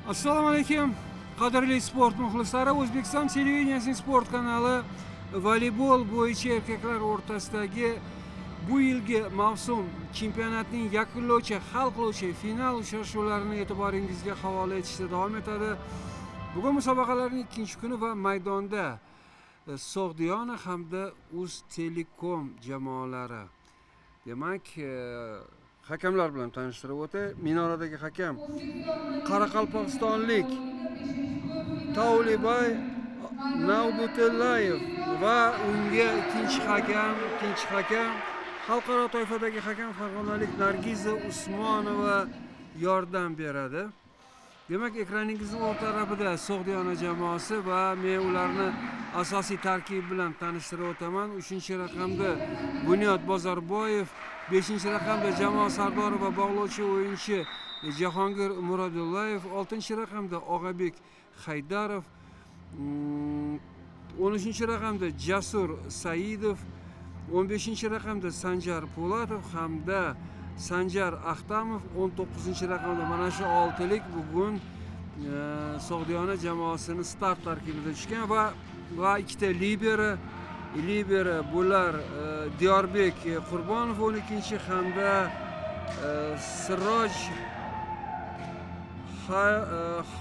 Assalomu alaykum, qadrli sport muxlislari. O'zbekiston televideniyasining sport kanali voleybol bo'yicha erkaklar o'rtasidagi bu yilgi mavsum chempionatining yakunlovchi, hal qiluvchi final uchrashuvlarini e'tiboringizga havola etishda davom etadi. Bugun musobaqalarning ikkinchi kuni va maydonda Sog'diyona hamda Uz-Telekom jamoalari. Demak, hakamlar bilan tanishtirib o'tay. Minoradagi hakam Qoraqalpog'istonlik Taulibay Navbutullayev va unga ikkinchi hakam xalqaro toifadagi hakam farg'onalik Nargiza Usmonova yordam beradi. Demak, ekraningizning o'rta tarafida Sog'diyona jamoasi va men ularni asosiy tarkib bilan tanishtirib o'taman. 3-raqamda Bunyod Bozorboyev, 5-raqamda jamoa sardori va bog'lovchi o'yinchi Jahongir Muradullayev, 6-raqamda Og'abek Haydarov, 13-raqamda Jasur Saidov, 15-raqamda Sanjar Po'latov hamda Sanjar Ahtamov, 19-raqamda mana shu 6lik bugun Sog'diyona jamoasini start tarkibida tushgan va ikkita libera bular Diyorbek Qurbonov 12 hamda Siroj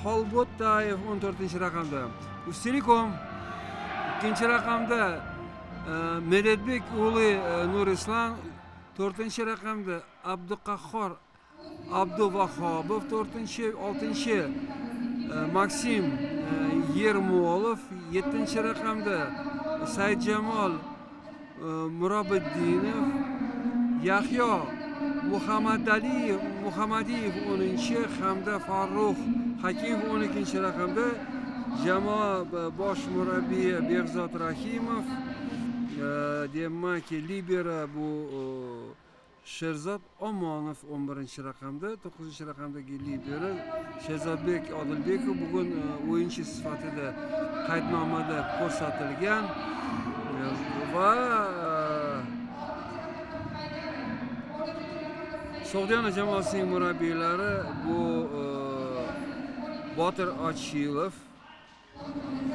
Xolbotayev 14-raqamda. Uz-Telekom 2-raqamda Medetbek o'g'li Nurislan, 4-raqamda Abduqahhor Abduvahobov, 6 Maksim Yermolov, 7-raqamda Saidjamol Murabiddinov, Yahyo Muhammadiyev 10 hamda Farruh Hakimov 12-raqamda, jamoa bosh murabbiyi Behzod Rahimov, demak libera bu Sherzod Omonov 11-raqamda, 9-raqamdagi libera Sherzodbek Odilbekov bugun o'yinchi sifatida qaydnomada ko'rsatilgan va Sog'diyona jamoasining murabbiylari bu Botir Ochilov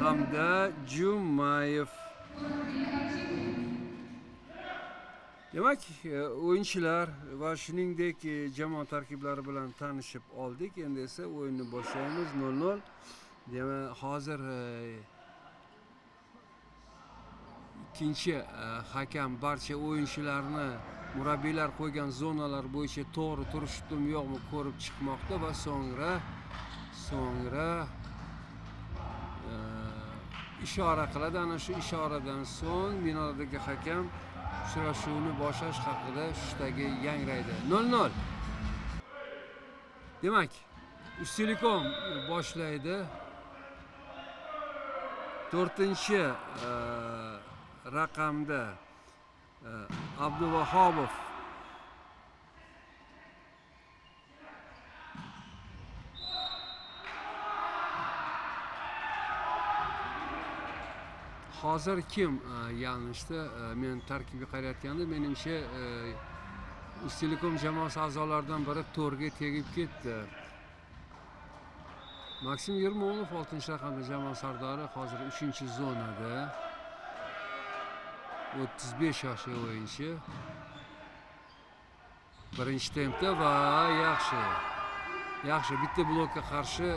hamda Jumayev. Demak, o'yinchilar va shuningdek jamoa tarkiblari bilan tanishib oldik. Endi esa o'yinni boshlaymiz. 0-0. Demak, hozir ikkinchi hakam barcha o'yinchilarni murabbiylar qo'ygan zonalar bo'yicha to'g'ri turishibmi yo'qmi ko'rib chiqmoqda va so'ngra ishora qiladi. Ana shu ishoradan so'ng minoradagi hakam uchrashuvni boshlash haqida shushdagi yangraydi. 0-0. Demak, Uz-Telekom boshlaydi. 4-raqamda Abduvahobov, hozir kim yanlishdi? Men tarkibga qarayotganda menimcha Uz-Telekom jamoasi a'zolaridan biri to'rga tegib ketdi. Maksim Yermolov 6-raqamda jamoa sardori, hozir 3-zonada. 35 yoshli o'yinchi. Birinchi tempda va yaxshi bitta blokka qarshi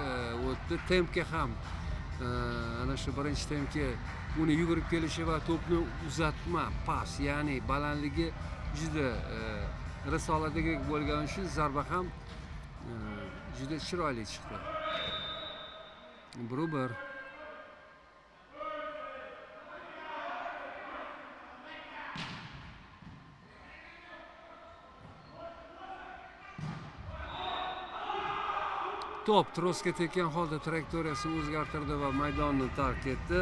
o'tdi. Tempga ham ana shu birinchi tempga uni yugurib kelishi va to'pni uzatma, pas, ya'ni balandligi juda risoladagi bo'lgani uchun zarba ham juda chiroyli chiqdi. 1-1. To'p trosga tekkan holda trayektoriyasini o'zgartirdi va maydonni tark etdi.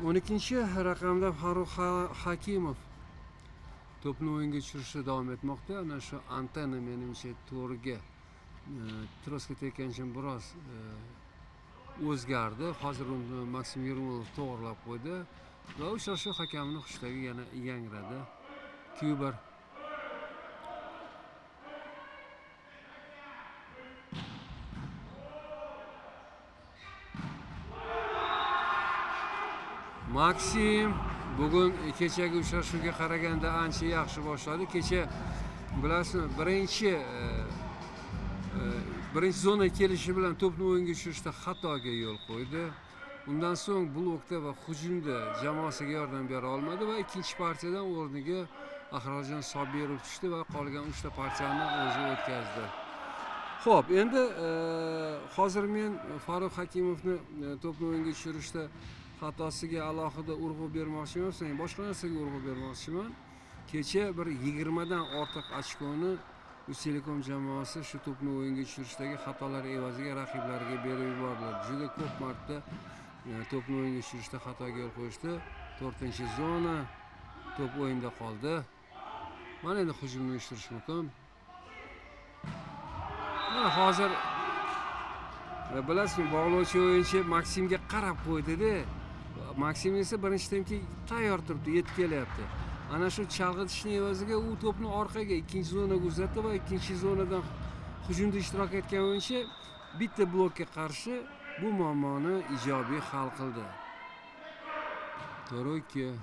12-raqamda Farruh Hakimov to'pni o'yinga tushirishda davom etmoqda. Ana shu antenna menimcha to'rga trosga tekkan uchun biroz o'zgardi. Hozir uni Maksim Yermolov to'g'rilab qo'ydi va uchrashuv hakamining xushligi yana yangradi. 2-1. Maksim bugun kechagi uchrashuvga qaraganda ancha yaxshi boshladi. Kecha bilasizmi, birinchi zona kelishi bilan to'pni o'yinga tushirishda xatoga yo'l qo'ydi. Undan so'ng blokda va hujumda jamoasiga yordam bera olmadi va ikkinchi partiyadan o'rniga Ahrorjon Sobirov tushdi va qolgan 3 ta partiyani o'zi o'tkazdi. Xo'p, endi hozir men Farruh Hakimovni to'pni o'yinga tushirishda xatosiga alohida urg'u bermoqchi emasman, boshqa narsaga urg'u bermoqchiman. Kecha bir 20 dan ortiq ochkoni Ucelekom jamoasi shu to'pni o'yinga tushirishdagi xatolar evaziga raqiblariga berib yubordilar. Juda ko'p marta to'pni o'yinga tushirishda xatoga yo'l qo'yishdi. 4-zona to'p o'yinda qoldi. Mana endi hujumni uyushtirish mumkin. Mana hozir bilasizmi, bog'lovchi o'yinchi Maksimga qarab qo'ydi-da. Maksim esa birinchi tempga tayyor turibdi, yetib kelyapti. Ana shu chalg'itishning evaziga u to'pni orqaga ikkinchi zonaga uzatdi va ikkinchi zonadan hujumda ishtirok etgan o'yinchi bitta blokka qarshi bu muammoni ijobiy hal qildi. 4-2.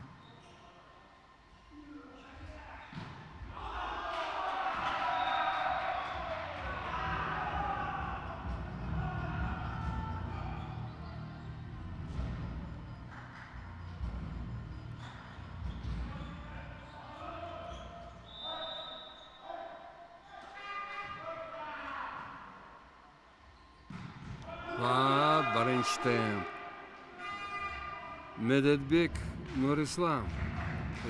Va birinchi temp. Medetbek Nurislam,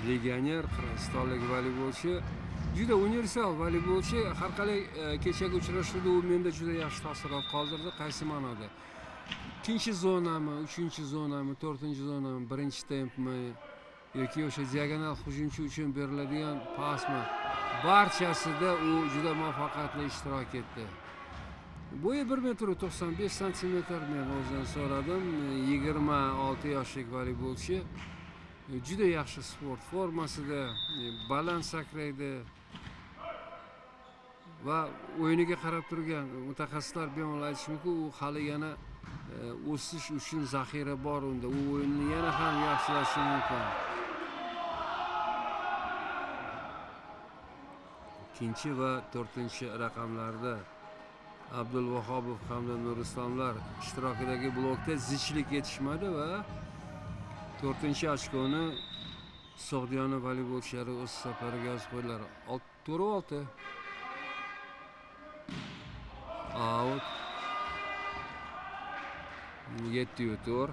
legioner qirg'izistonlik voleybolchi, juda universal voleybolchi. Har qalay kechagi uchrashuvda u menda juda yaxshi taassurot qoldirdi. Qaysi ma'noda? 2-zonami, 3-zonami, 4-zonami, birinchi tempmi yoki o'sha diagonal hujumchi uchun beriladigan pasmi, barchasida u juda muvaffaqiyatli ishtirok etdi. Bo'yi 1,95 m. Men o'zidan so'radim. 26 yoshlik voleybolchi. Juda yaxshi sport formasida, baland sakraydi va o'yiniga qarab turgan mutaxassislar bemalol aytish mumkin, u hali yana o'sish uchun zaxira bor unda. U o'yinni yana ham yaxshilashi mumkin. Ikkinchi va 4-raqamlarda Abdulvahobov hamda Nurislomlar ishtirokidagi blokda zichlik yetishmadi va 4-ochkoni Sog'diyona voleybolchilari o'z safariga yozib qo'ydilar. 4-6. Out. 7-4.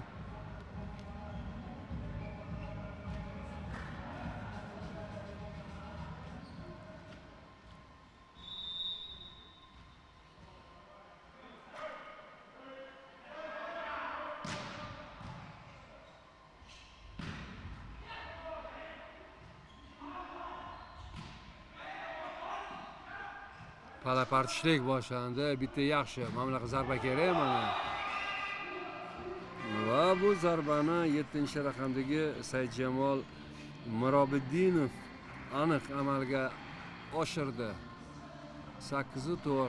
Palapartishlik boshlandi. Bitta yaxshi mamlaqa zarba kerak mana. Va bu zarbani 7-raqamdagi Saidjamol Mirobiddinov aniq amalga oshirdi. 8-4.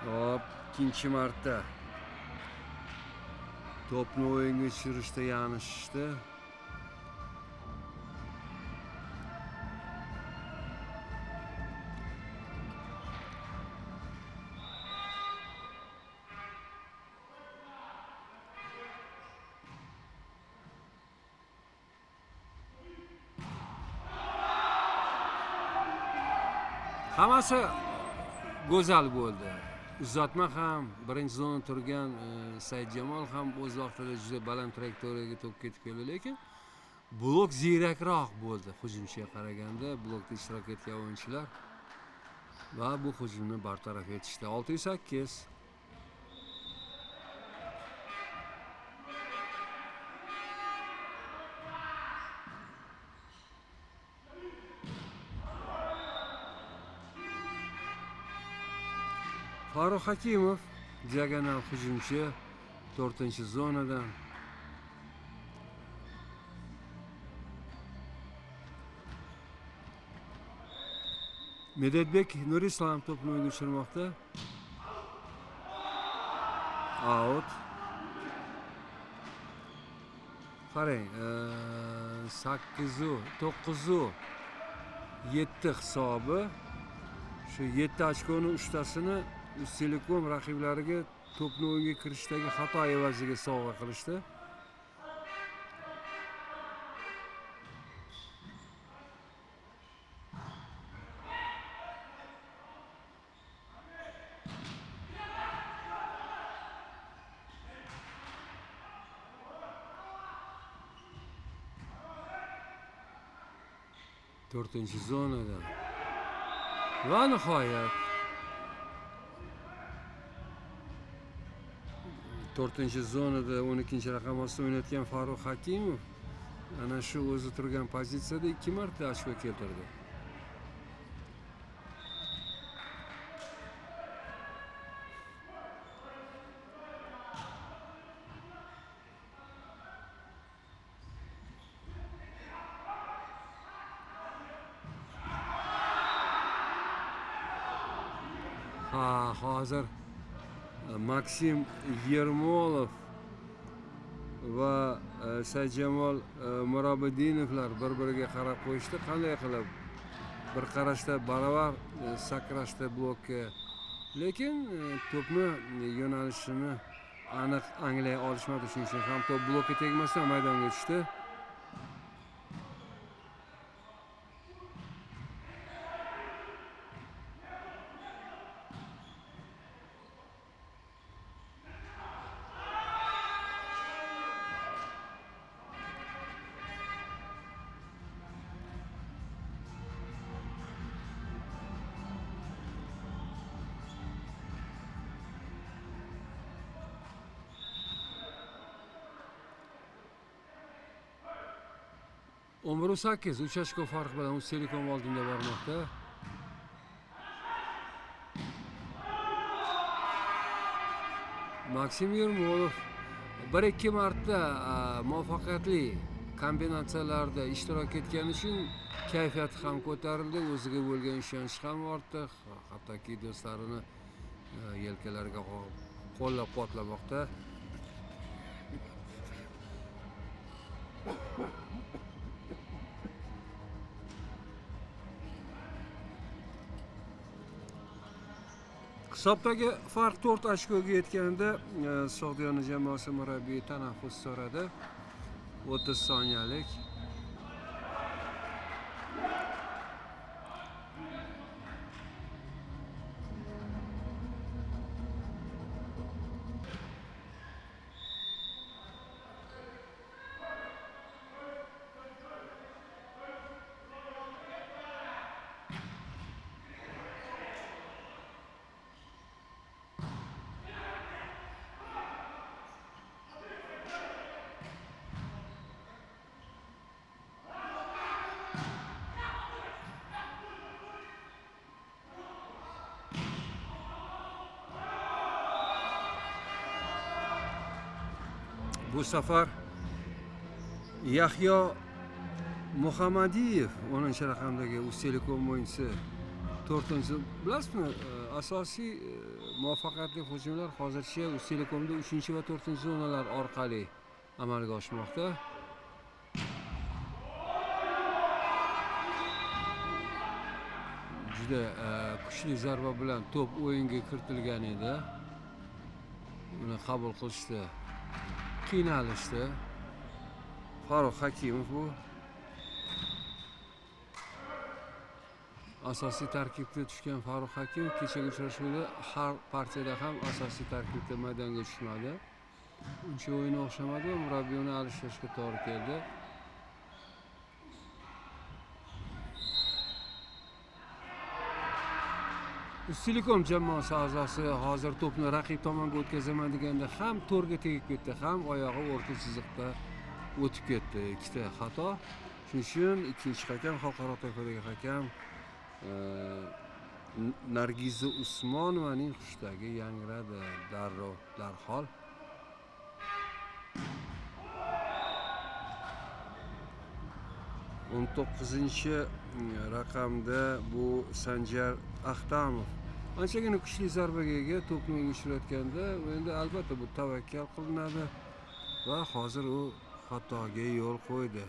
Hop, ikkinchi marta to'pni o'yinga tushirishda yanishishdi. Hammasi go'zal bo'ldi. Uzatma ham, birinchi zona turgan Saidjamol ham o'z vaqtida juda baland trayektoriyaga to'p ketib keldi, lekin blok ziyrakroq bo'ldi hujumchiga qaraganda. Blokda ishtirok etgan o'yinchilar va bu hujumni bartaraf etishdi. 6-8. Farruh Hakimov, diagonal hujumchi, 4-zonadan. Medetbek Nurislam to'pni o'yinga tushirmoqda. Out. Qarang, 8 9 7 hisobi. Shu 7 ochkoni 3tasini Uztelekom raqiblariga to'pni o'yinga kirishdagi xato evaziga sovg'a qilishdi. To'rtinchi zonada va nihoyat 4-zonada 12-raqam ostida o'ynayotgan Farruh Hakimov ana shu o'zi turgan pozitsiyada 2 marta ochko keltirdi. Hozir Maksim Yermolov va Saidjamol Murobiddinovlar bir-biriga qarab qo'yishdi. Qanday qilib bir qarashda baravar sakrashdi blokka, lekin to'pni yo'nalishini aniq anglay olishmadi. Shuning uchun ham to'p blokka tegmasdan maydonga tushdi. Umru 8, 3 ochko farq bilan Uztelekom oldinda bormoqda. Maksim Yermolov 1-2 marta muvaffaqiyatli kombinatsiyalarda ishtirok etgani uchun kayfiyati ham ko'tarildi, o'ziga bo'lgan ishonchi ham ortdi, hattoki do'stlarini yelkalariga qo'llab-quvvatlamoqda. Hisobdagi farq 4 ochkoga yetganda Sog'diyona jamoasi murabbiyi tanaffus so'radi. 30 soniyalik. Bu safar Yahyo Muhammadiyev 10-raqamdagi Uztelekom o'yinchisi 4-chi. Bilasizmi, asosiy muvaffaqiyatli hujumlar hozircha Uztelekomda 3 va 4-zonalar orqali amalga oshmoqda. Juda kuchli zarba bilan to'p o'yinga kiritilgan edi. Uni qabul qilishdi. Qiynalishdi. Farruh Hakimov bu asosiy tarkibga tushgan Farruh Hakimov kechagi uchrashuvda har partiyada ham asosiy tarkibda maydonga tushmadi. Uncha o'yini o'xshamadi va murabbiy uni alishtirishga to'g'ri keldi. Uztelekom jamoasi a'zosi hozir to'pni raqib tomonga o'tkazaman deganda ham to'rga tegib ketdi, ham oyog'i o'rta chiziqda o'tib ketdi. Ikkita xato. Shuning uchun ikkinchi hakam, xalqaro toifadagi hakam Nargiza Usmonovaning xushdagi yangradi darhol. 19 raqamda bu Sanjar Ahtamov anchagina kuchli zarbaga ega to'pni unga tushirayotganda. Endi albatta bu tavakkal qilinadi va hozir u xatoga yo'l qo'ydi.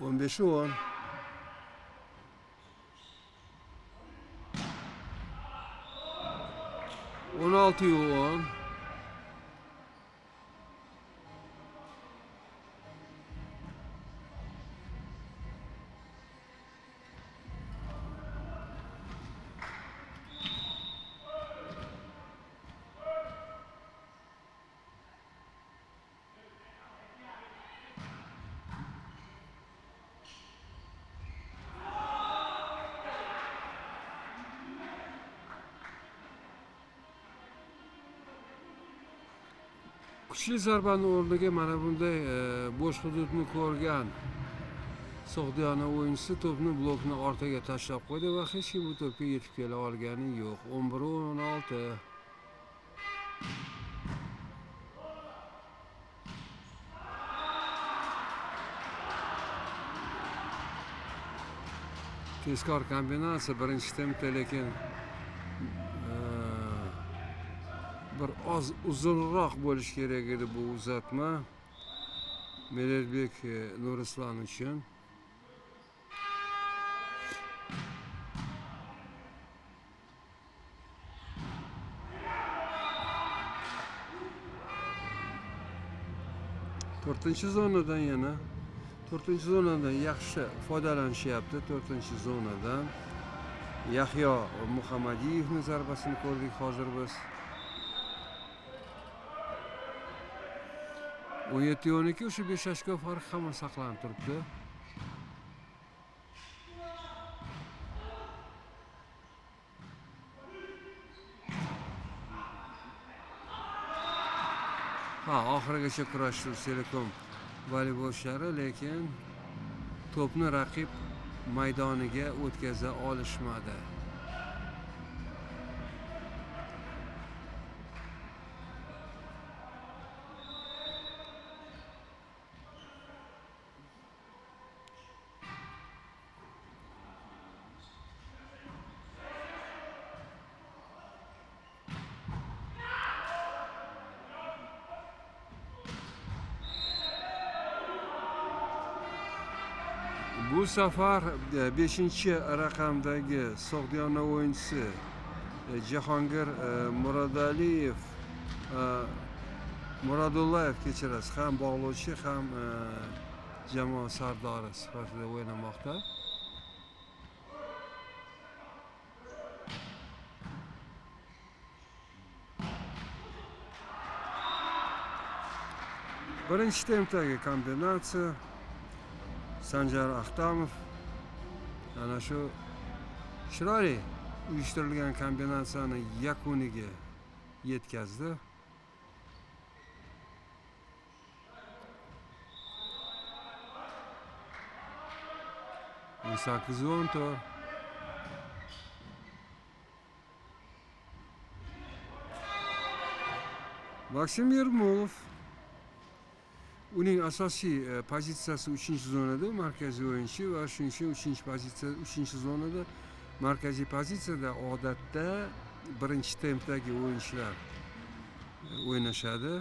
O'n beshi o'n. O'n oltiyu o'n. Kuchli zarbani o'rniga mana bunday bo'sh hududni ko'rgan Sog'diyona o'yinchisi to'pni blokni ortaga tashlab qo'ydi va hech kim bu to'pga yetib kela olgani yo'q. 11-16. Tezkor kombinatsiya birinchi tempda, lekin bir oz uzunroq bo'lish kerak edi bu uzatma Melerbek Nurislon uchun. To'rtinchi zonadan yaxshi foydalanishyapti. 4-zonadan Yahyo Muhammadiyevning zarbasini ko'rdik hozir biz. 17-12 o'sha 5 ochko farq hamon saqlanib turibdi. Oxirigacha kurashdi Telekom voleybolchilari, lekin to'pni raqib maydoniga o'tkaza olishmadi. Bu safar 5-raqamdagi Sog'diyona o'yinchisi Jahongir Muradullayev kechirasiz, ham bog'lovchi, ham jamoa sardori sifatida o'ynamoqda. Birinchi tempdagi kombinatsiya Sanjar Ahtamov ana shu chiroyli uyushtirilgan kombinatsiyani yakuniga yetkazdi. Sakizonto. Maksim Yermolov. Uning asosiy pozitsiyasi 3-zonada markaziy o'yinchi va shuning uchun 3-zonada markaziy pozitsiyada odatda birinchi tempdagi o'yinchilar o'ynashadi.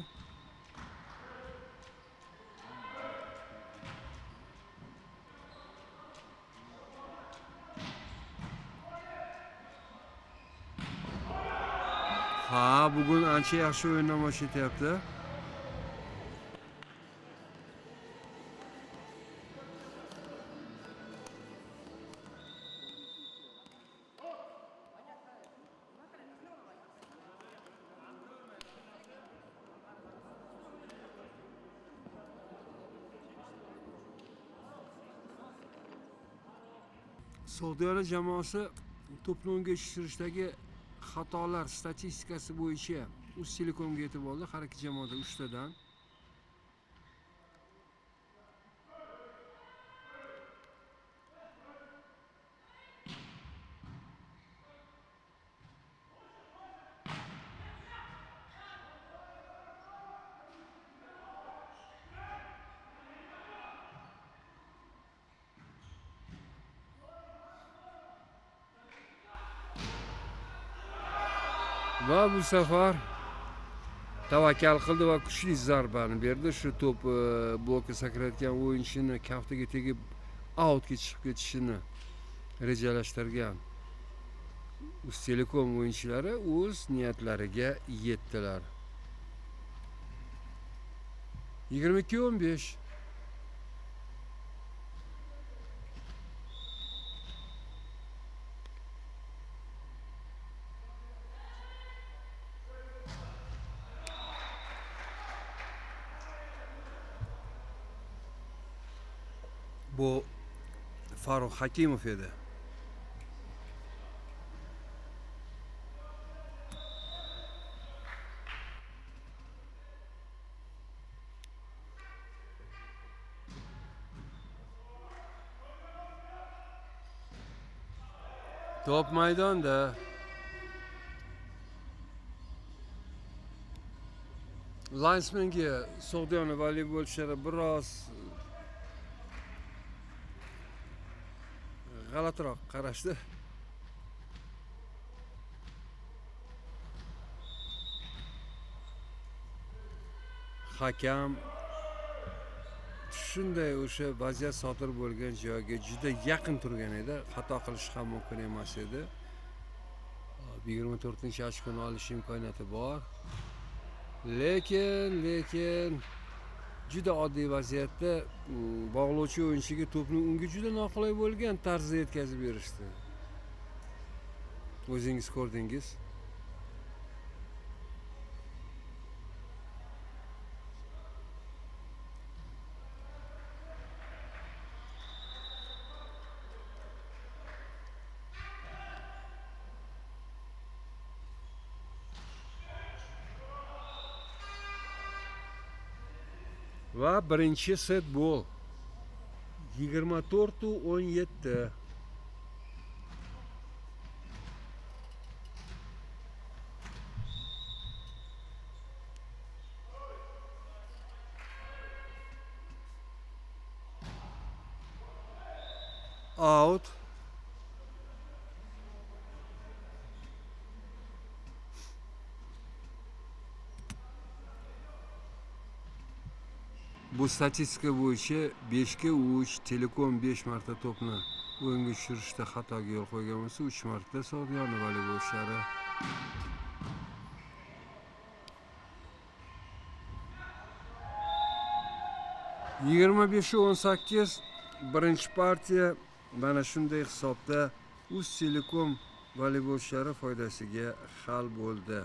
Bugun ancha yaxshi o'yin namoyish etyapti. Sog'diyona jamoasi to'pni unga tushirishdagi xatolar statistikasi bo'yicha Uztelekomga yetib oldi. Har ikki jamoada 3 tadan. Va bu safar tavakkal qildi va kuchli zarbani berdi. Shu to'p blokka sakrayotgan o'yinchini kaftiga tegib outga chiqib ketishini rejalashtirgan Uztelekom o'yinchilari o'z niyatlariga yetdilar. 22-15. Bu Farruh Hakimov edi. Top maydonda. Linesmenga Sog'diyona voleybolchilari biroz g'alatiroq qarashdi. Hakam shunday o'sha vaziyat sodir bo'lgan joyga juda yaqin turgan edi. Xato qilish ham mumkin emas edi. 24-ochkoni olish imkoniyati bor. Lekin juda oddiy vaziyatda bog'lovchi o'yinchiga to'pni unga juda noqulay bo'lgan tarzda yetkazib berishdi. O'zingiz ko'rdingiz. Va birinchi set gol. 24-17. Out. Bu statistika bo'yicha 5 ga 3 Telekom 5 marta to'pni o'yinga tushirishda xatoga yo'l qo'ygan bo'lsa, 3 marta Sog'diyona voleybolchilari. Yigirma 18 birinchi partiya mana shunday hisobda Uztelekom voleybolchilari foydasiga hal bo'ldi.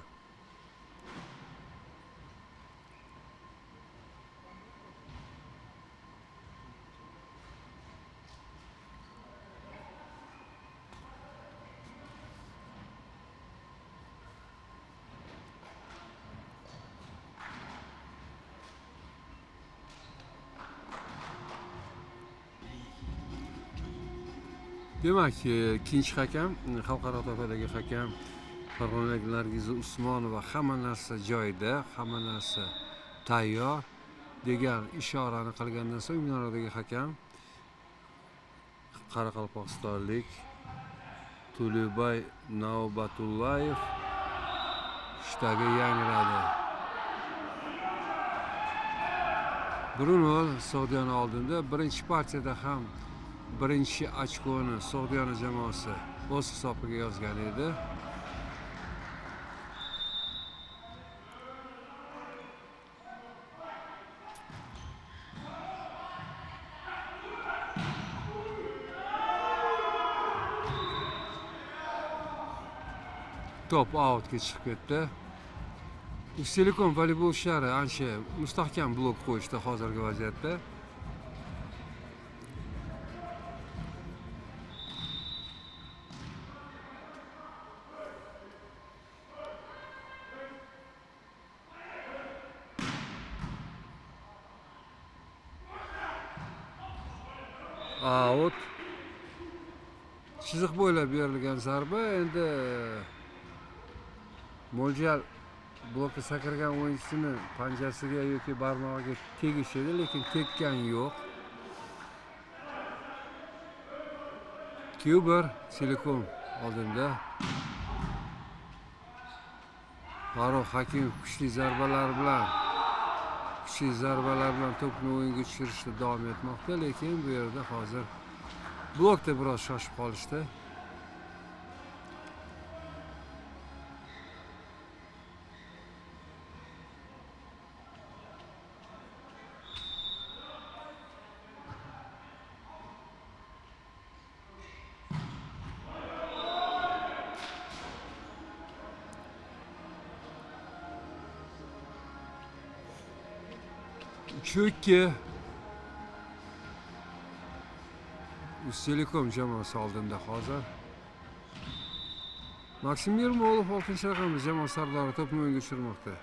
Demak, ikkinchi hakam, xalqaro toifadagi hakam Farg'onalik Nargiza Usmonova hamma narsa joyida, hamma narsa tayyor degan ishorani qilgandan so'ng minoradagi hakam qoraqalpog'istonlik Tulibay Navbatullayev shtaga yangradi. 1-0 Sog'diyona oldinda. Birinchi partiyada ham birinchi ochkoni Sog'diyona jamoasi o'z hisobiga yozgan edi. Top outga chiqib ketdi. Uztelekom voleybolchilari ancha mustahkam blok qo'yishdi hozirgi vaziyatda. Out. Chiziq bo'ylab berilgan zarba endi mo'ljal blokka sakragan o'yinchisining panjasiga yoki barmog'iga tegish edi, lekin tekkan yo'q. Q1 Telekom oldinda. Farruh Hakimov kuchli zarbalar bilan to'pni o'yinga tushirishda davom etmoqda, lekin bu yerda hozir blokda biroz shoshib qolishdi. Çünkü Telekom jamoasi oldinda hozir. Maksim Yurmo'lov 6-raqamli jamoa sardori to'pni o'yinga tushirmoqda.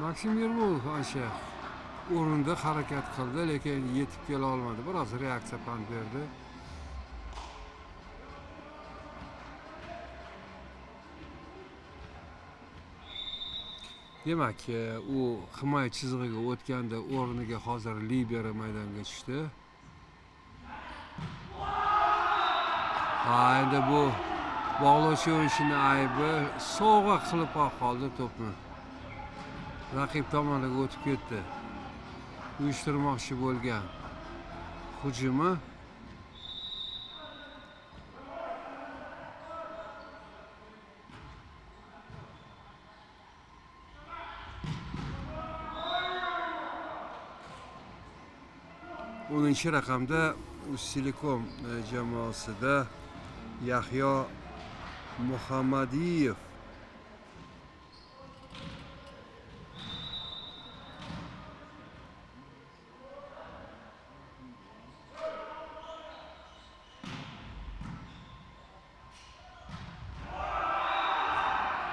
Maksim Yurmo'lov ancha o'rinda harakat qildi, lekin yetib kela olmadi. Biroz reaksiya pand berdi. Demak, u himoya chizig'iga o'tganda o'rniga hozir libero maydonga tushdi. Endi bu bog'lovchi o'yinchining aybi sovg'a qilib qoldi to'pni. Raqib tomoniga o'tib ketdi. Uyushtirmoqchi bo'lgan hujumi o'ninchi raqamda Telekom jamoasida Yahyo Muhammadiyev.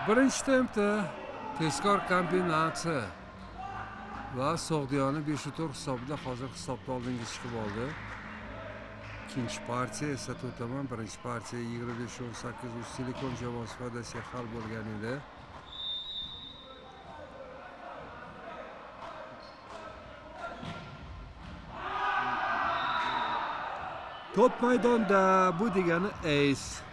Birinchi tempda tezkor kombinatsiya va Sog'diyoni 5-4 hisobida hozir hisobda oldinga chiqib oldi. İkinci partiya esa to'taman birinchi partiya 25-18 Telekom jamoasi foydasiga hal bo'lgan edi. Top maydonda, bu degani ace.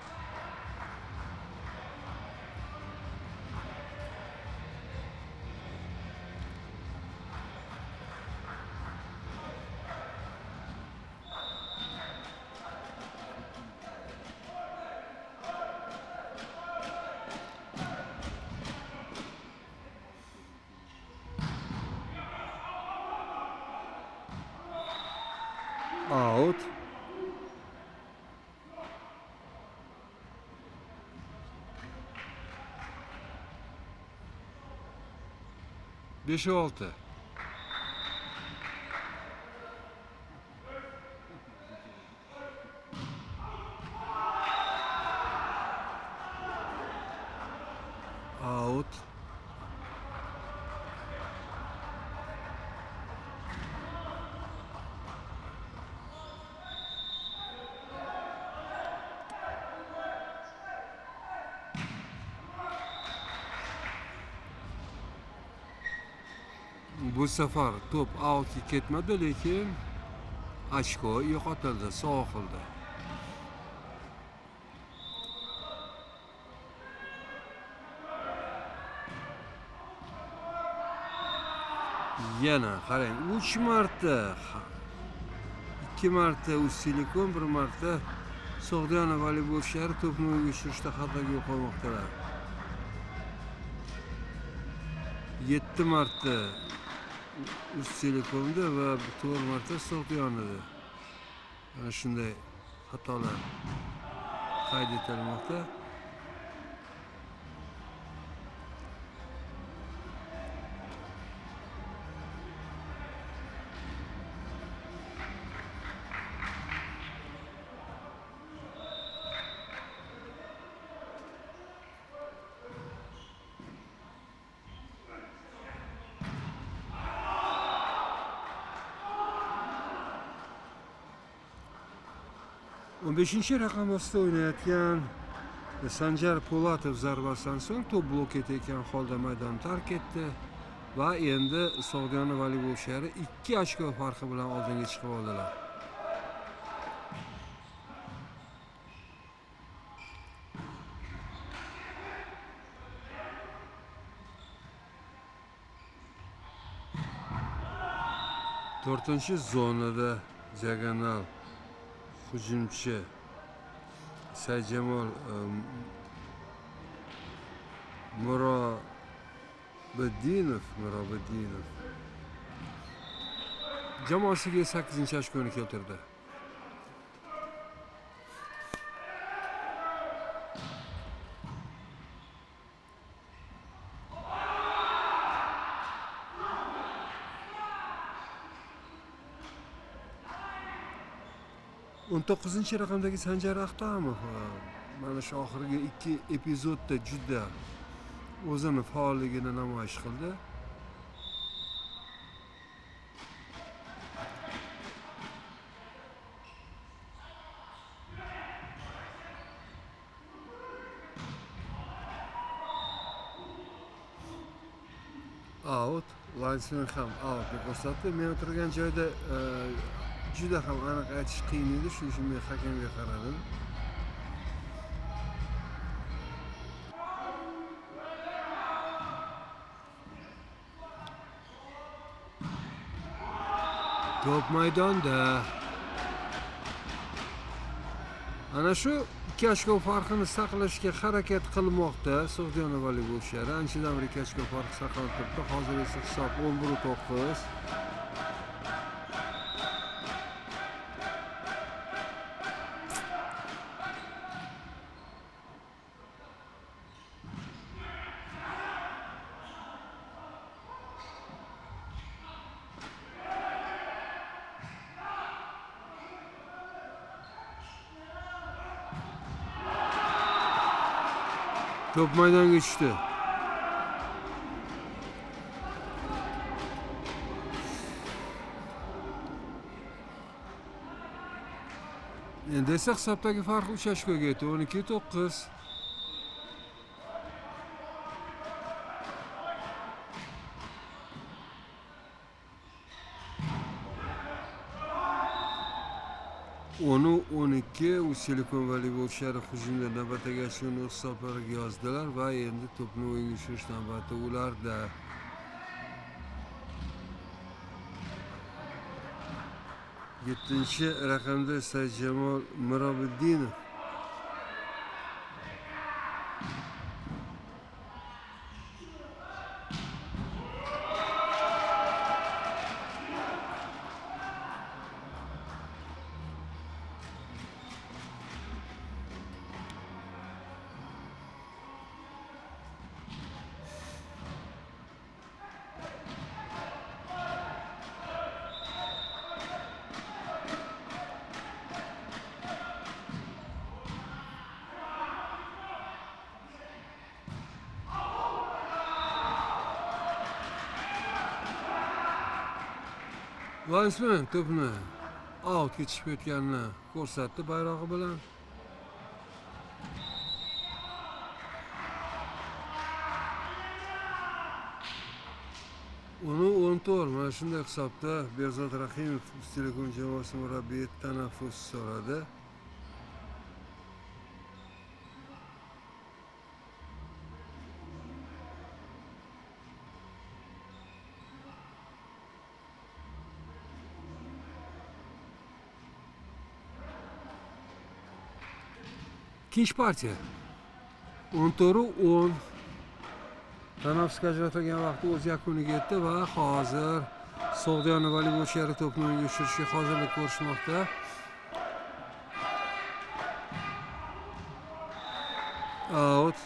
Out. Beşe 6. Out. Bu sefer top outga ketmadi, lekin ochko yo'qotildi, sovg'a qildi. Yana qarang, 3 marta, 2 marta Telekom, 1 marta Sog'diyona voleybolchilari to'pni o'yinga tushirishda xatoga yo'l qo'ymoqdalar. 7 marta Telekomda va 4 marta Sog'diyonada. Ana shunday xatolar qayd etilmoqda. 15-raqam ostida o'ynayotgan Sanjar Po'latov zarbasidan so'ng to'p blok etayotgan holda maydonni tark etdi va endi Sog'diyona voleybol shahri 2 ochko farqi bilan oldinga chiqib oldilar. To'rtinchi zonada diagonal hujumchi Saidjamol Mirobiddinov jamoasiga 8-ochkoni keltirdi. O'n 9-raqamdagi Sanjar Ahtamov mana shu oxirgi 2 epizodda juda o'zini faolligini namoyish qildi. Out, linesman ham out deb ko'rsatdi. Men o'tirgan joyda juda ham aniq aytish qiyin edi, shuning uchun men hakamga qaradim. To'p maydonda. Ana shu 2 ochko farqini saqlashga harakat qilmoqda Sog'diyona voleybol shahri. Anchadan beri 2 ochko farq saqlanib turibdi. Hozir esa hisob 11-9. To'p maydonga tushdi. Endi esa hisobdagi farq 3 ochkoga yetdi. 12-9. Onu 12 Usilikon voleybol shahri hujumda navbatdagi ochkoni o'z hisoblariga yozdilar va endi to'pni o'yinga tushirish navbati ularda. Yettinchi raqamda Saidjamol Mirobiddinov. Linesman to'pni outga chiqib o'tganini ko'rsatdi bayrog'i bilan. Uni 14 mana shunday hisobda Behzod Rahimov Ustilikon jamoasi murabbiyi tanaffus so'radi. İkinci partiya 14-10 tanaffusga ajratilgan vaqt o'z yakuniga yetdi va hozir Sog'diyona voleybol shahri to'pni o'yinga tushirishga hozirlik ko'rishmoqda. Out.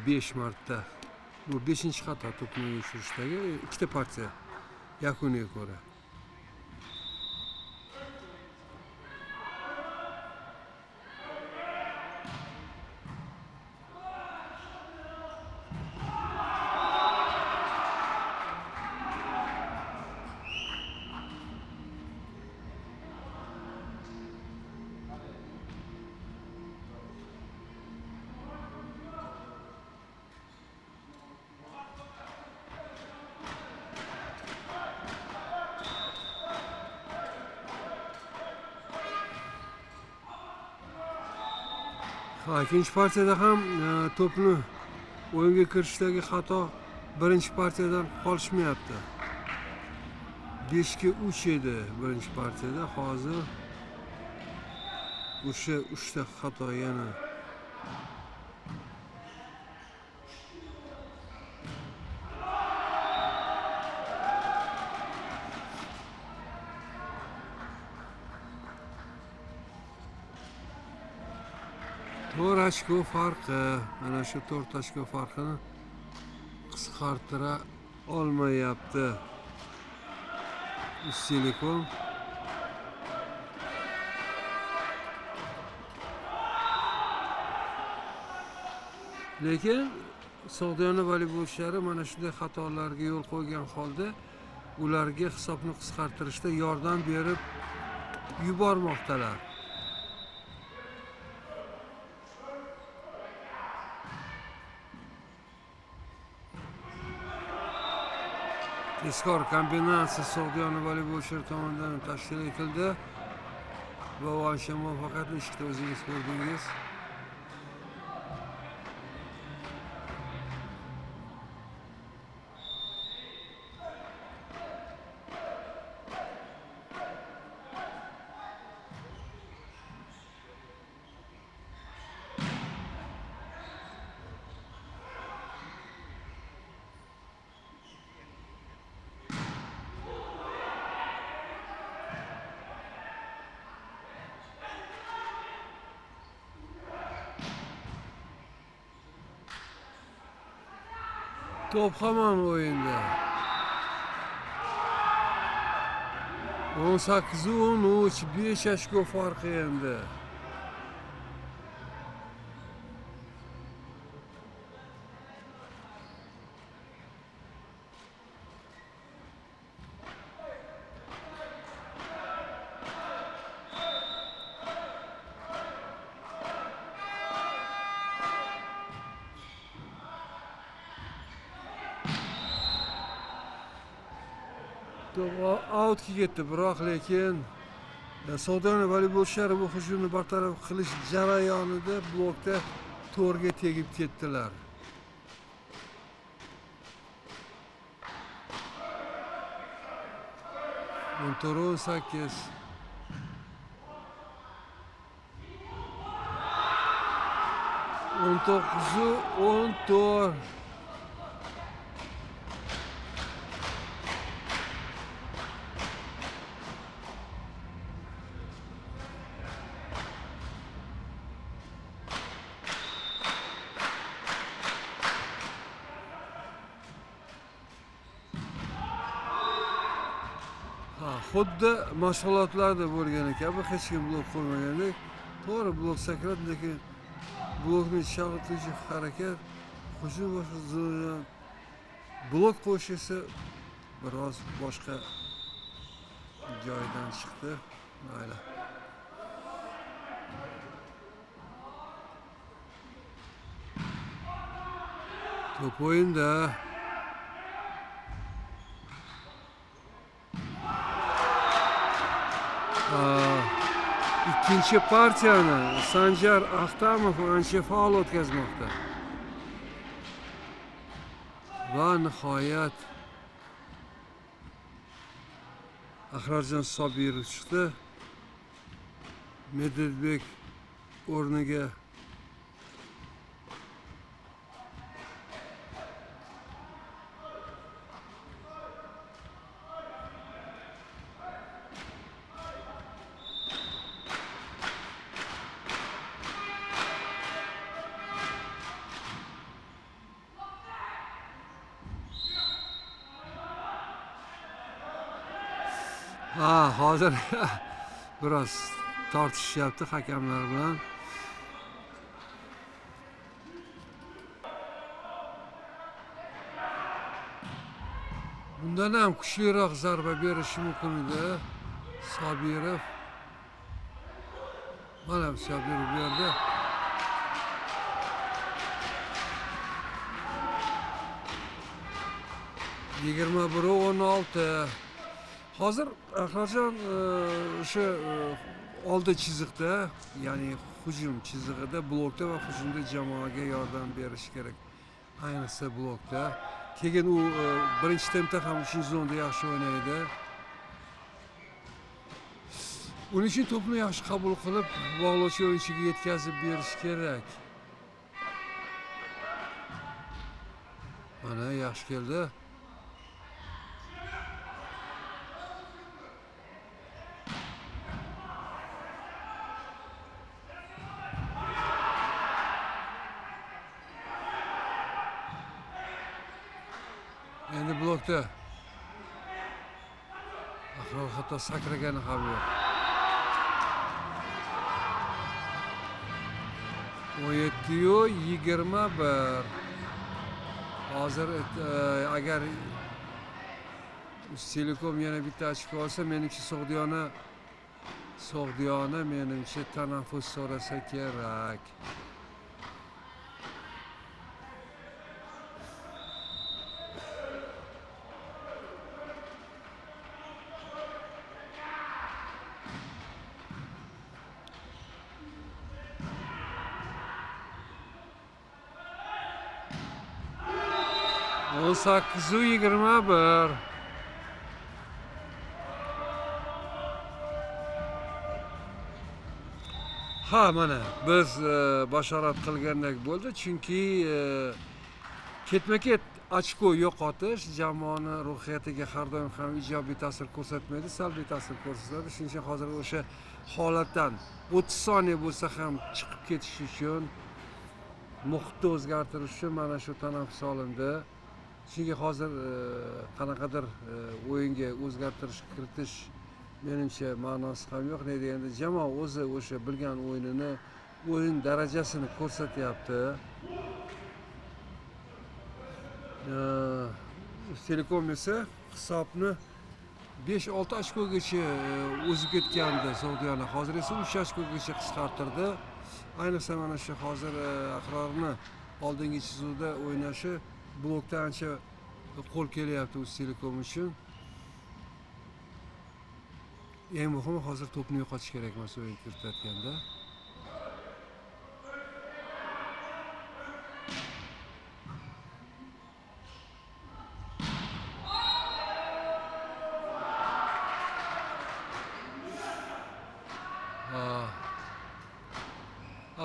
5 marta. Bu 5-xato to'pni o'yinga tushirishdagi ikkita partiya yakuniga ko'ra. Ha, ikinchi partiyada ham to'pni o'yinga kirishdagi xato birinchi partiyadan qolishmayapti. 5 ga 3 edi birinchi partiyada, hozir o'sha 3 ta xato yana. To'rt ochko farqi, mana shu 4 ochko farqini qisqartira olmayapti Ustelikon. Lekin Sog'diyona voleybolchilari mana shunday xatolarga yo'l qo'ygan holda ularga hisobni qisqartirishda yordam berib yubormoqdalar. Tezkor kombinatsiya Sog'diyona voleybolchilari tomonidan tashkil etildi va ancha muvaffaqiyatli ishda o'zingiz ko'rdingiz. Top hamon o'yinda. 18-13, 5 ochko farqi endi. Outga ketdi, biroq lekin Sog'diyona voleybolchilari bu hujumni bartaraf qilish jarayonida blokda to'rga tegib ketdilar. To'rt 18. On 14. Xuddi mashg'ulotlarda bo'lgan kabi hech kim blok qo'ymagandek, to'g'ri blok sakradi, lekin blokni chalg'ituvchi harakat hujum zonadan blok qo'yish esa biroz boshqa joydan chiqdi. Mayli. To'p o'yinda. İkinci partiyani Sanjar Ahtamov ancha faol o'tkazmoqda. Va nihoyat Ahrorjon Sobirov chiqdi. Medvedbek o'rniga hozir biroz tortishyapti hakamlar bilan. Bundan ham kuchliroq zarba berishi mumkin edi Sobirov. Mana Sobirov berdi. Yigirma 16. Hozir Ahrorjon o'sha oldi chiziqda, ya'ni hujum chizig'ida, blokda va hujumda jamoaga yordam berish kerak. Ayniqsa blokda. Keyin u birinchi tempda ham 3-zonda yaxshi o'ynaydi. Uning uchun to'pni yaxshi qabul qilib, bog'lovchi o'yinchiga yetkazib berish kerak. Mana yaxshi keldi. Endi blokda. Ahror hatto sakragani ham yo'q. 17-21. Hozir agar Telekom yana bitta ochko olsa, menimcha Sog'diyona menimcha tanaffus so'rasa kerak. On 8-21. Ha, mana biz bashorat qilgandek bo'ldi, chunki ketma-ket ochko yo'qotish jamoani ruhiyatiga har doim ham ijobiy ta'sir ko'rsatmaydi, salbiy ta'sir ko'rsatadi. Shuning uchun hozir o'sha holatdan 30 soniya bo'lsa ham chiqib ketish uchun, muhitni o'zgartirish uchun mana shu tanaffus olindi. Chunki hozir qanaqadir o'yinga o'zgartirish kiritish menimcha ma'nosi ham yo'q. Ne deganda jamoa o'zi o'sha bilgan o'yinini, o'yin darajasini ko'rsatyapti. Telekom esa hisobni 5-6 ochkogacha o'zib ketgandi Sog'diyona. Hozir esa 3 ochkogacha qisqartirdi. Ayniqsa mana shu hozir Ahrorni oldingi chizuvda o'ynashi blokda ancha qo'l kelyapti Telekom uchun. Eng muhimi hozir to'pni yo'qotish kerak emas o'yin kiritayotganda.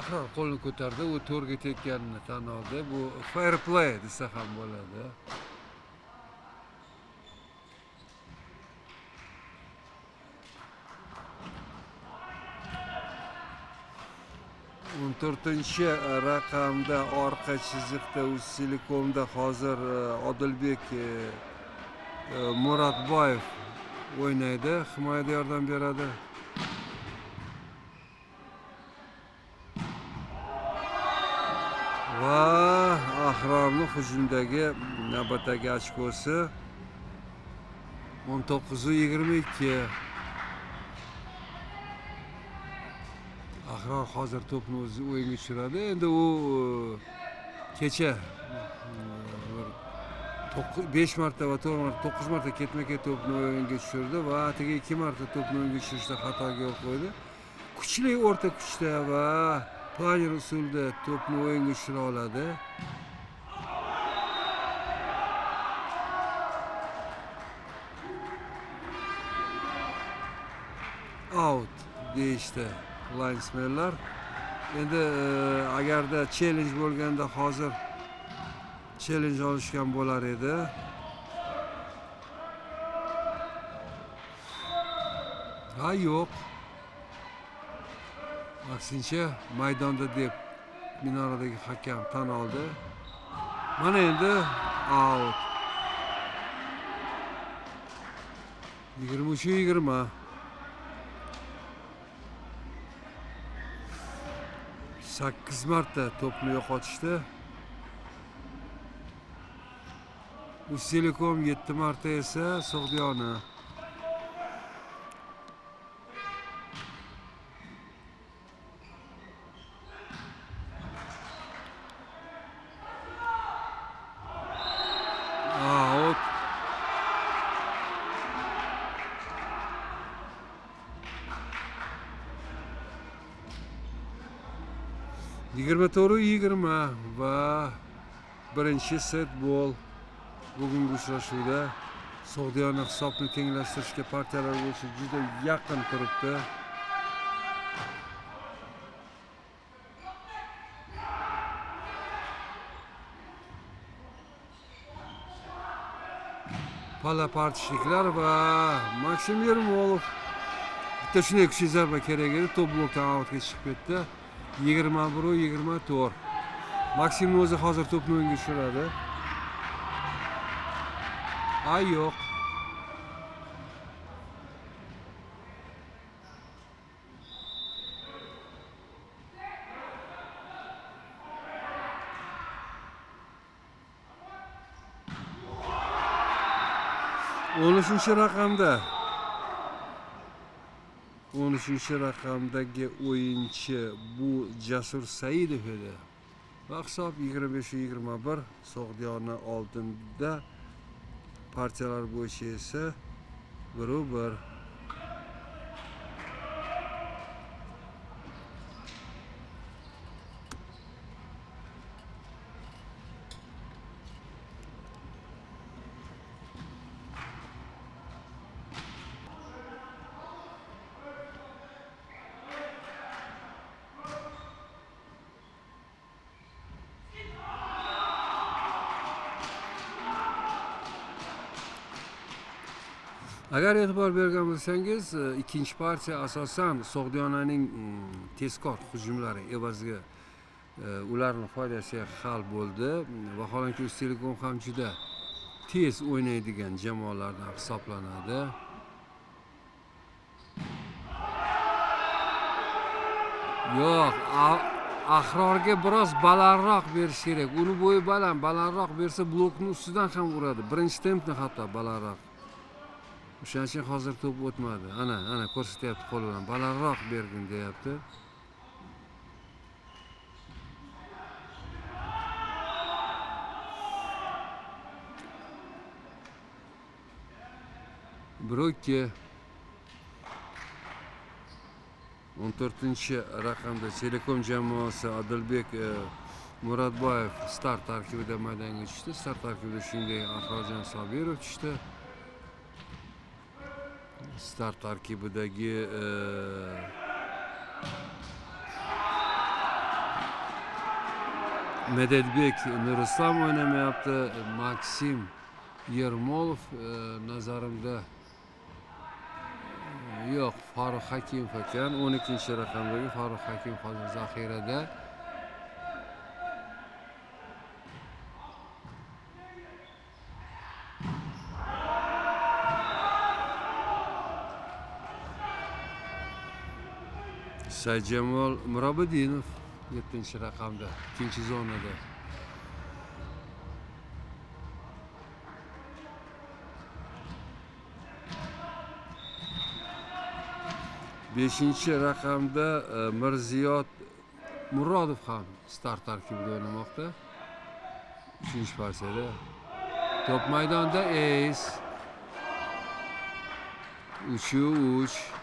Ahror qo'lni ko'tardi, u to'rga tekkanini tan oldi. Bu fair play desa ham bo'ladi. 14-raqamda orqa chiziqda Telekomda hozir Odilbek Muratboyev o'ynaydi, himoyada yordam beradi. Va Ahrorning hujumdagi navbatdagi ochkosi 19-22. Ahror hozir to'pni o'zi o'yinga tushiradi. Endi u kecha 5 marta va 4 marta, 9 marta ketma-ket to'pni o'yinga tushirdi va atigi 2 marta to'pni o'yinga tushirishda xatoga yo'l qo'ydi. Kuchli o'rta kuchda va planer usulda to'pni o'yinga tushira oladi. Out deyishdi linesmenlar. Endi agarda challenge bo'lganda hozir challenge olishgan bo'lar edi. Ha, yo'q. Aksincha maydonda deb minoradagi hakam tan oldi. Mana endi out. 23-20. Sakkiz marta to'pni yo'qotishdi. Telekom 7 marta esa Sog'diyona. Out. 24-20 va birinchi set gol bugungi uchrashuvda Sog'diyona hisobni tenglashtirishga partiyalar bo'yicha juda yaqin turibdi. Pala partishliklar va Maksim Yermolov bitta shunday kuchli zarba kerak edi. Top blokdan outga chiqib ketdi. 21-24. Maksimni o'zi hozir to'pni o'ngga tushiradi. Ay yo'q. o'n uchinchi raqamdagi o'yinchi bu Jasur Saidov edi. Va hisob 25-21 Sog'diyona oldinda. Partiyalar bo'yicha esa 1-1. Agar e'tibor bergan bo'lsangiz, ikkinchi partiya asosan Sog'diyonaning tezkor hujumlari evaziga ularning foydasiga hal bo'ldi. Vaholanki Uztelekom ham juda tez o'ynaydigan jamoalardan hisoblanadi. Yo'q, Ahrorga biroz balandroq berish kerak. Uni bo'yi balandroq bersa blokning ustidan ham uradi. Birinchi tempni hatto balandroq. O'shaning uchun hozir to'p o'tmadi. Ana ko'rsatyapti qo'l bilan. Balandroq bergin deyapti. Broki 14-chi raqamda Telekom jamoasi Adilbek Murodboyev start tarkibida maydonga tushdi. Start tarkibida shuningdek Ahrorjon Sobirov tushdi. Start tarkibidagi Medetbek Nurislom o'ynamayapti. Maksim Yermolov nazarimda yo'q, Farruh Hakimov ekan. 12-chi raqamdagi Farruh Hakimov hozir zaxirada. Saidjamol Mirobodinov 7-chi raqamda, 2-chi zonada. Beshinchi raqamda Mirziyot Murodov ham start tarkibida o'ynamoqda. 3-chi partiyada. Top maydonda Ace 3-3.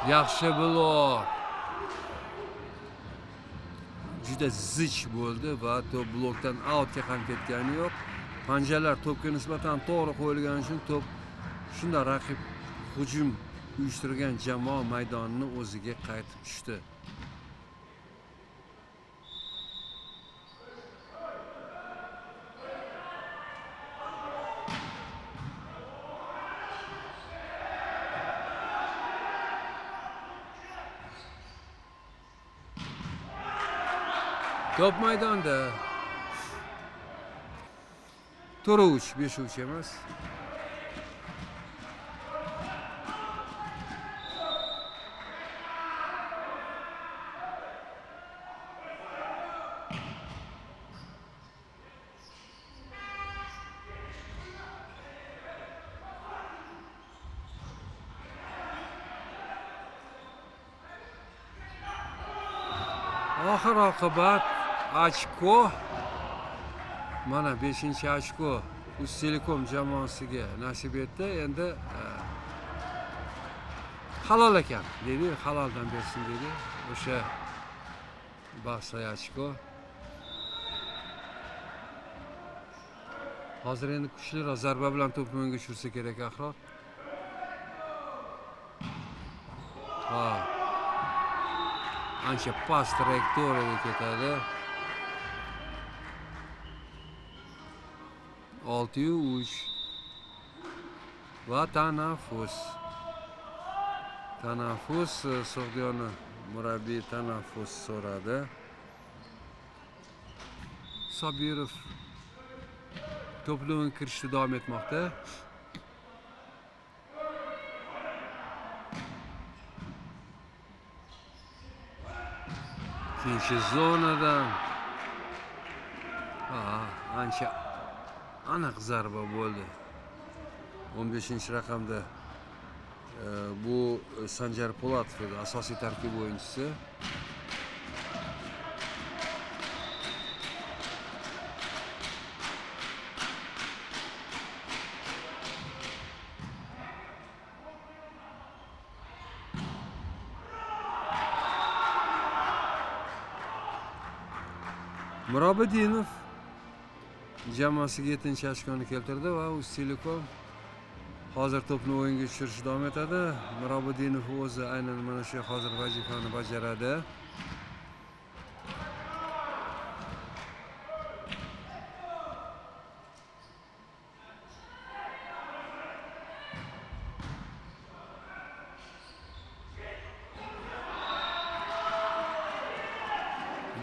Yaxshi blok. Juda zich bo'ldi va to'p blokdan outga ham ketgani yo'q. Panjalar to'pga nisbatan to'g'ri qo'yilgani uchun to'p shunda raqib hujum uyushtirgan jamoa maydonini o'ziga qaytib tushdi. Top maydonda. 4-3, 5-3 emas. Oxir oqibat ochko. Mana 5-ochko Uztelekom jamoasiga nasib etdi. Endi halol ekan dedi, haloldan bersin dedi. O'sha bahsli ochko. Hozir endi kuchliroq zarba bilan to'pni o'ngga tushirsa kerak Ahror. Ha. Ancha past trayektoriyaga ketadi. 6-3 va tanaffus. Tanaffus Sog'diyona murabbiy tanaffus so'radi. Sobirov to'pni o'ng kirishda davom etmoqda. Ikkinchi zonadan ancha aniq zarba bo'ldi. 15-raqamda bu Sanjar Po'latov edi, asosiy tarkib o'yinchisi. Murobidinov jamoasiga 7-ochkoni keltirdi va Uztelekom hozir to'pni o'yinga tushirishda davom etadi. Murobidinov o'zi aynan mana shu hozir vazifani bajaradi.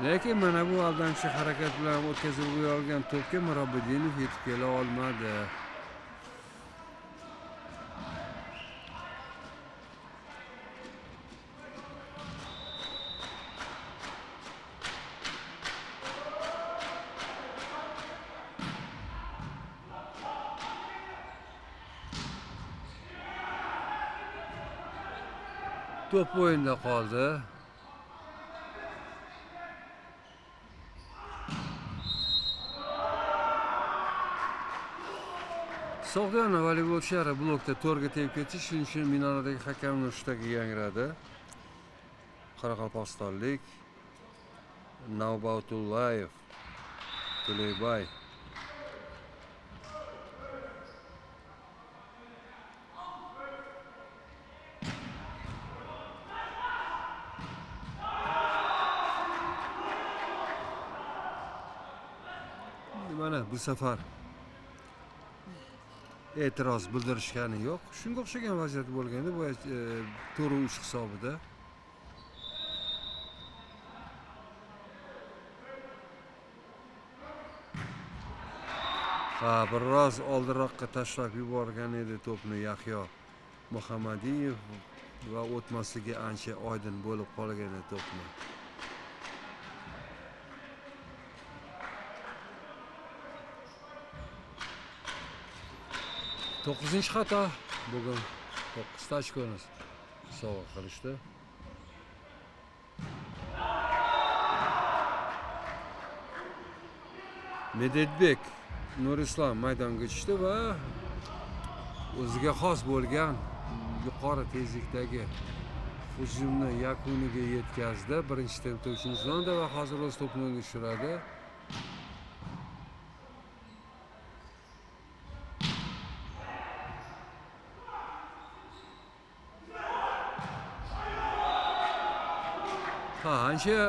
Lekin mana bu aldamchi harakat bilan o'tkazib qo'yilgan to'pga Murobidinov yetib kela olmadi. To'p o'yinda qoldi. Sog'diyona voleybolchilari blokda to'rga tegib ketish, shuning uchun minoradagi hakamning hushtagiga yangradi. Qoraqalpog'istonlik Navbatullayev Tuleybay mana bu safar e'tiroz bildirishgani yo'q. Shunga o'xshagan vaziyat bo'lganda bu 4-3 hisobida. Biroz oldinroqqa tashlab yuborgan edi to'pni Yahyo Muhammadiyev va o'tmasligi ancha oydin bo'lib qolgan edi to'pni. To'qqizinchi xato bugun 9 ochkoni sovg'a qilishdi. Medetbek Nurislom maydonga tushdi va o'ziga xos bo'lgan yuqori tezlikdagi hujumni yakuniga yetkazdi. Birinchi tempda 3-zonda va hozir o'z to'pni o'ngga tushiradi. Ancha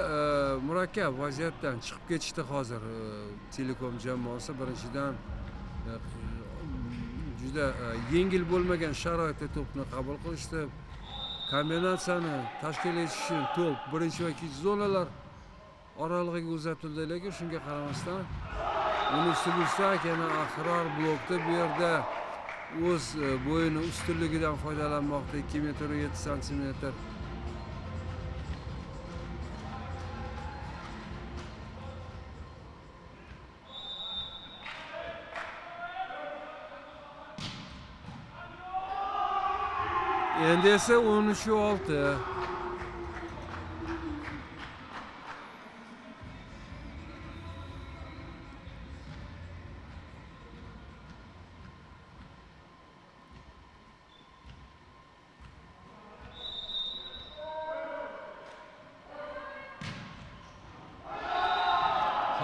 murakkab vaziyatdan chiqib ketishdi hozir Telekom jamoasi. Birinchidan juda yengil bo'lmagan sharoitda to'pni qabul qilishdi. Kombinatsiyani tashkil etish uchun to'p birinchi va ikkinchi zonalar oralig'iga uzatildi, lekin shunga qaramasdan uni ustidan yana Ahror blokda bu yerda o'z bo'yini ustunligidan foydalanmoqda. 2 metr 7 santimetr. Endi esa 13-6.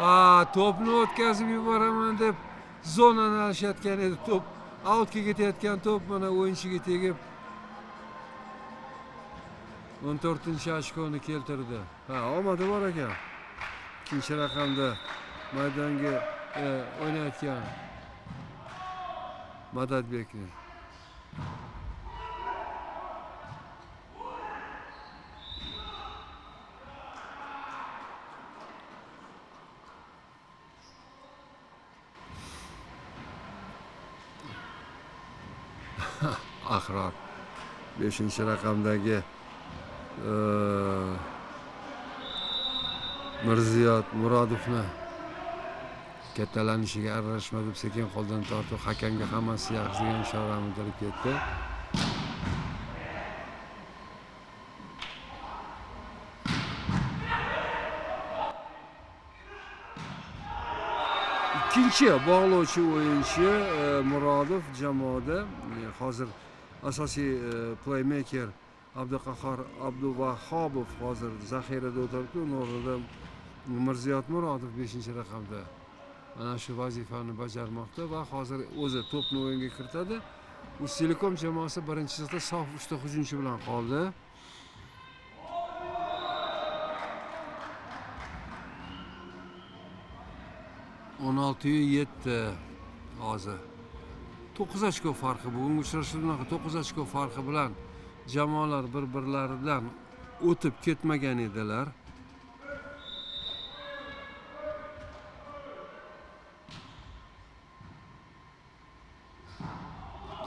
To'pni o'tkazib yuboraman deb zonani alishayotgan edi. To'p outga ketayotgan to'p mana o'yinchiga tegib 14-ochkoni keltirdi. Omadi bor ekan. Ikkinchi raqamda maydonga o'ynayotgan Madadbekni. Ahror 5-raqamdagi Mirziyot Murodovni kattalanishiga aralashma deb sekin qo'ldan tortib hakamga hammasi yaxshi degan ishorani bildirib ketdi. Ikkinchi bog'lovchi o'yinchi Murodov jamoada hozir asosiy playmaker Abduqahhor Abduvahhobov hozir zaxirada o'tiribdi. Uning o'rnida Mirziyot Murodov 5-raqamda mana shu vazifani bajarmoqda va hozir o'zi to'pni o'yinga kiritadi. Uztelekom jamoasi birinchi qismda sof 3 ta hujumchi bilan qoldi. o'n 16-7 hozir 9 ochko farqi. Bugungi uchrashuvda 9 ochko farqi bilan jamoalar bir-birlaridan o'tib ketmagan edilar.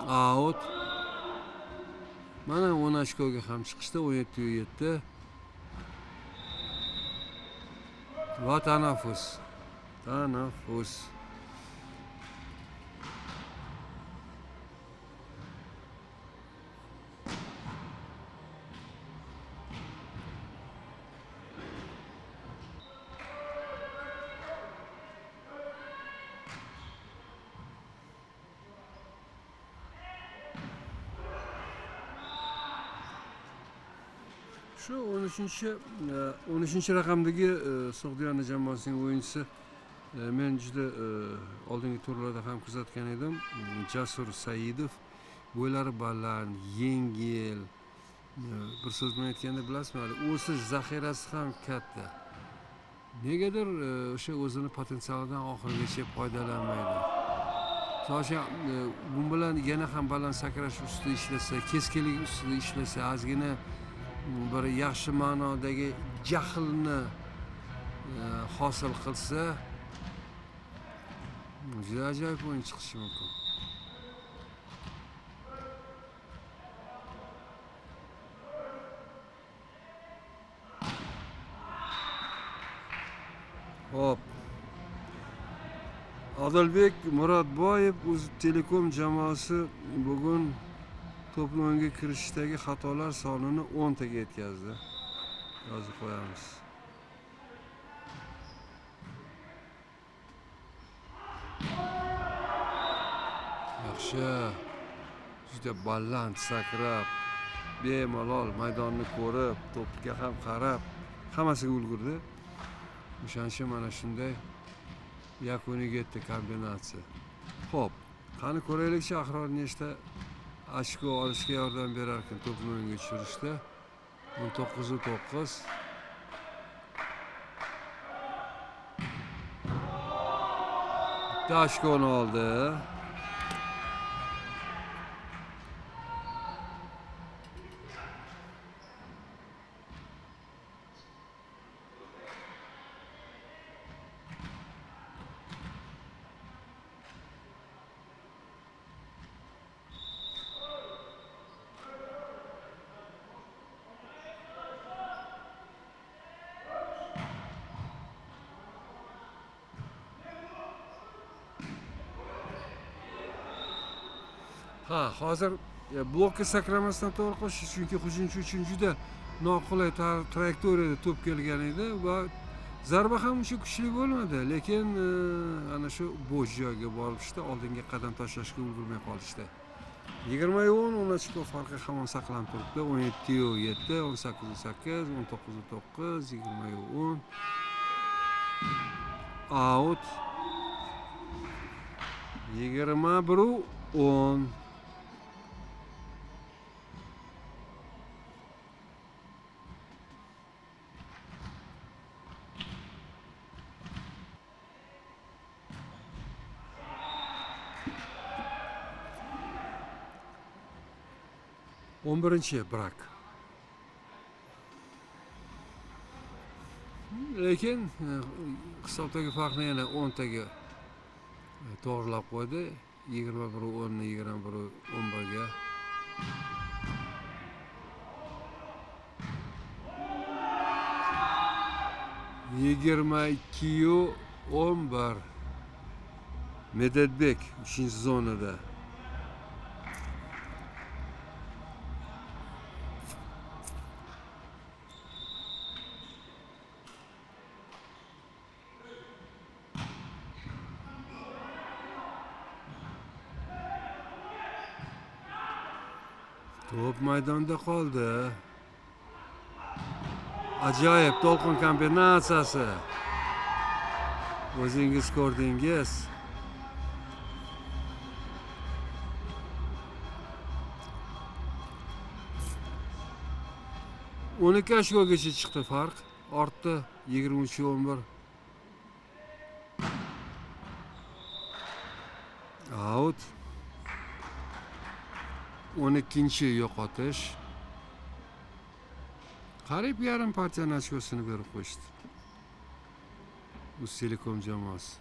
Out. Mana 10 ochkoga ham chiqishdi 17-7. Va tanaffus. Shu 13-raqamdagi Sog'diyona jamoasining o'yinchisi men juda oldingi turlarda ham kuzatgan edim. Jasur Saidov bo'ylari baland, yengil. Bir so'z bilan aytganda bilasizmi, o'zi zaxirasi ham katta. Negadir o'sha o'zini potensialidan oxirigacha foydalanmaydi. Sosha bu bilan yana ham baland sakrash ustida ishlasa, keskinlik ustida ishlasa, ozgina bir yaxshi ma'nodagi jahlni hosil qilsa, juda ajoyib o'yin chiqishi mumkin. Hop. Odilbek Murodboyev Uztelekom jamoasi bugun to'pni o'yinga kirishdagi xatolar sonini 10 taga yetkazdi. Yozib qo'yamiz. Yaxshi. Juda baland sakrab, bemalol maydonni ko'rib, to'pga ham qarab, hammasiga ulgurdi. O'shancha mana shunday yakuniga yetdi kombinatsiya. Xo'p, qani ko'raylikchi Ahror nechta ochko olishga yordam berar ekan to'pni o'yinga tushirishda. 19-9. Bitta ochkoni oldi. Hozir blokka sakramasdan to'g'ri qo'shish, chunki hujumchi uchun juda noqulay trayektoriyada to'p kelgan edi va zarba ham uncha kuchli bo'lmadi, lekin ana shu bo'sh joyga borishda oldinga qadam tashlashga ulgurmay qolishdi. 20-10 10 ochko farqi hamon saqlanib turibdi. 17-7, 18-8, 19-9, 20-10. out. 21-10. On birinchi bırak. Lekin hisobdagi farqni yana 10taga to'g'rilab qo'ydi. 21-10 ni 21-11 ga. Yigirma 11 Medetbek 3. zonada. Top maydonda qoldi. Ajoyib to'lqin kombinatsiyasi. O'zingiz ko'rdingiz. 12 ochkogacha chiqdi farq. Ortdi 23-11. Out. 12-chi yo'qotish. Qariyb yarim partiyani ochkosini berib qo'yishdi. Uztelekom jamoasi.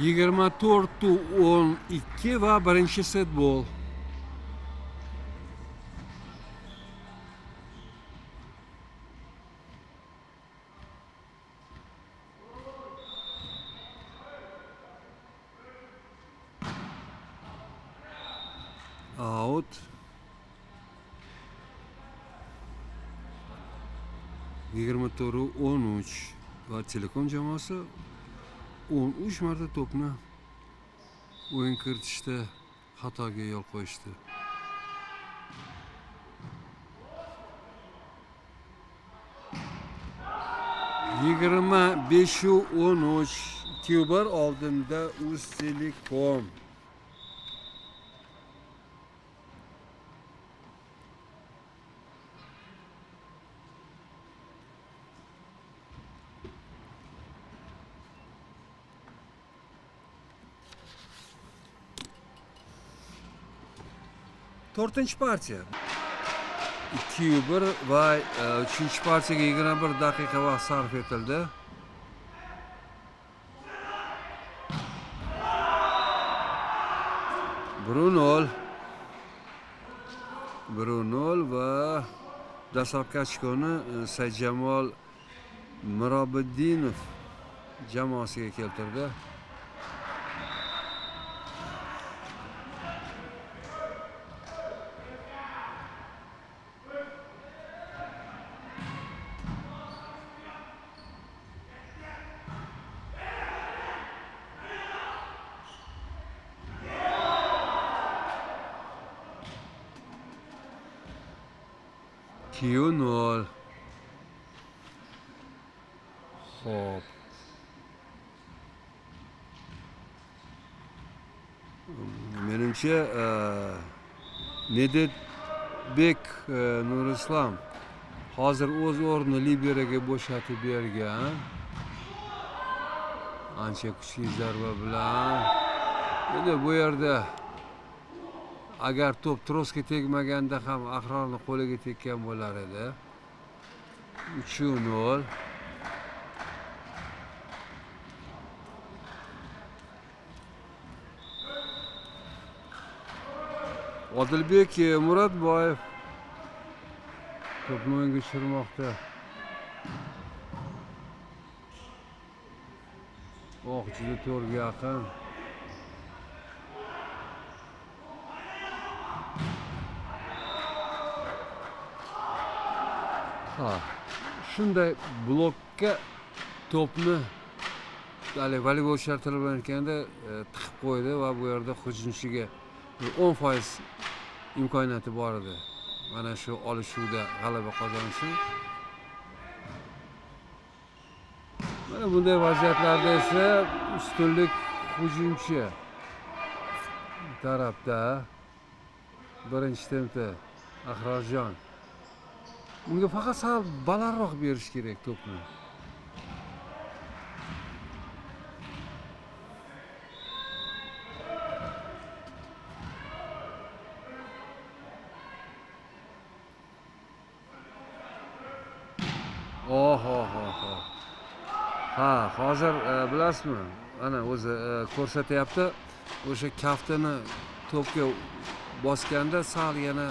Yigirma 14-12 va birinchi set bol. Out. 24-13 va Telekom jamoasi 13 marta to'pni o'yin kiritishda xatoga yo'l qo'yishdi. Yigirma 5-13 2-1 oldinda Uztelekom. To'rtinchi partiya. 2-1 va 3-chi partiyaga 21 daqiqa vaqt sarf etildi. Brunol va dastlabki ochkoni Saidjamol Mirobiddinov jamoasiga keltirdi. Q0. Hop. Menimcha Medetbek Nurislom hozir o'z o'rnini liberaga bo'shatib bergan. Ancha kuchli zarba bilan. Endi bu yerda agar to'p trosga tegmaganda ham Ahrorning qo'liga tekkan bo'lar edi. 3-0. Odilbek Muratboyev to'pni o'yinga tushirmoqda. Juda to'rga yaqin. Shunday blokka to'pni hali voleybolchilar tili bilan aytganda tiqib qo'ydi va bu yerda hujumchiga 10% imkoniyati bor edi. Mana shu olishuvda g'alaba qozonish uchun. Mana bunday vaziyatlarda esa ustunlik hujumchi tarafda birinchi tempda Ahrorjon. Bunga faqat sal balandroq berish kerak to'pni. Ha, hozir bilasizmi? Ana o'zi ko'rsatyapti. O'sha kaftini to'pga bosganda sal yana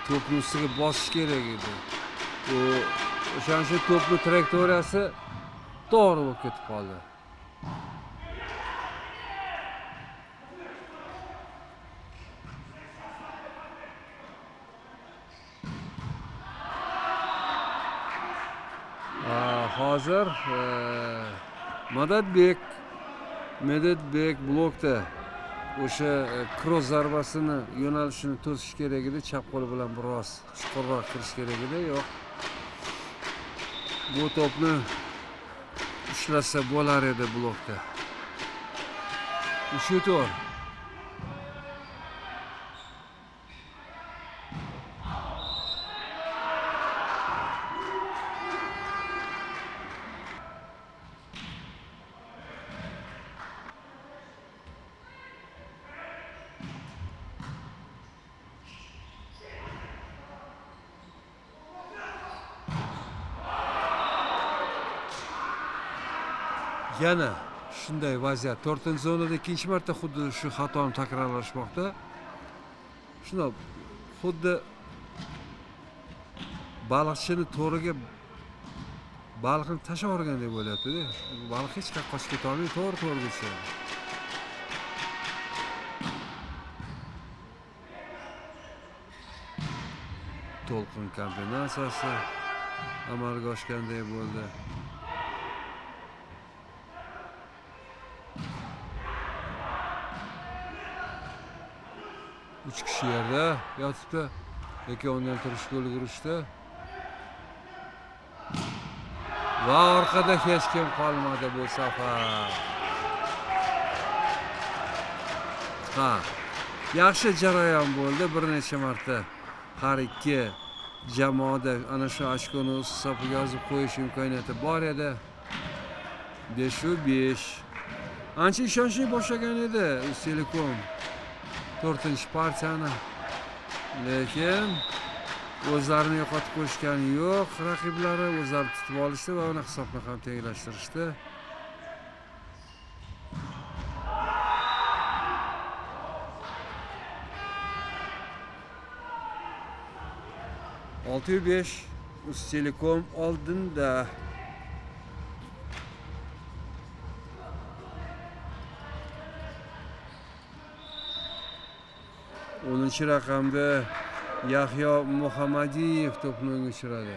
to'pni ustiga bosish kerak edi. O'shaning uchun to'pni trayektoriyasi to'g'ri bo'lib ketib qoldi. Hozir Medetbek blokda o'sha kross zarbasini yo'nalishini to'sish kerak edi, chap qo'li bilan biroz chuqurroq kirish kerak edi. Yo'q. Bu to'pni ushlasa bo'lar edi blokda. Shu to'g'ri. Yana shunday vaziyat 4-zonada ikkinchi marta xuddi shu xatoni takrorlashmoqda. Shuna xuddi baliqchini to'riga baliqni tashlab yuborgandek bo'lyapti-da. Baliq hech qayerga qochib keta olmay to'g'ri tushadi. To'lqin kombinatsiyasi amalga oshganday bo'ldi. Uch kishi yerda yotibdi, lekin undan turishga ulgurishdi. Va orqada hech kim qolmadi bu safar. Yaxshi jarayon bo'ldi. Bir necha marta har ikki jamoada ana shu ochkoni o'z hisobiga yozib qo'yish imkoniyati bor edi. 5-5. Ancha ishonchli boshlagan edi Telekom 4-partiyani. Lekin o'zlarini yo'qotib qo'yishgani yo'q. Raqiblari o'zlari tutib olishdi va uni hisobni ham tenglashtirishdi. (6-5) Telekom oldinda. O'ninchi raqamda Yahyo Muhammadiyev to'pni o'ngga tushiradi.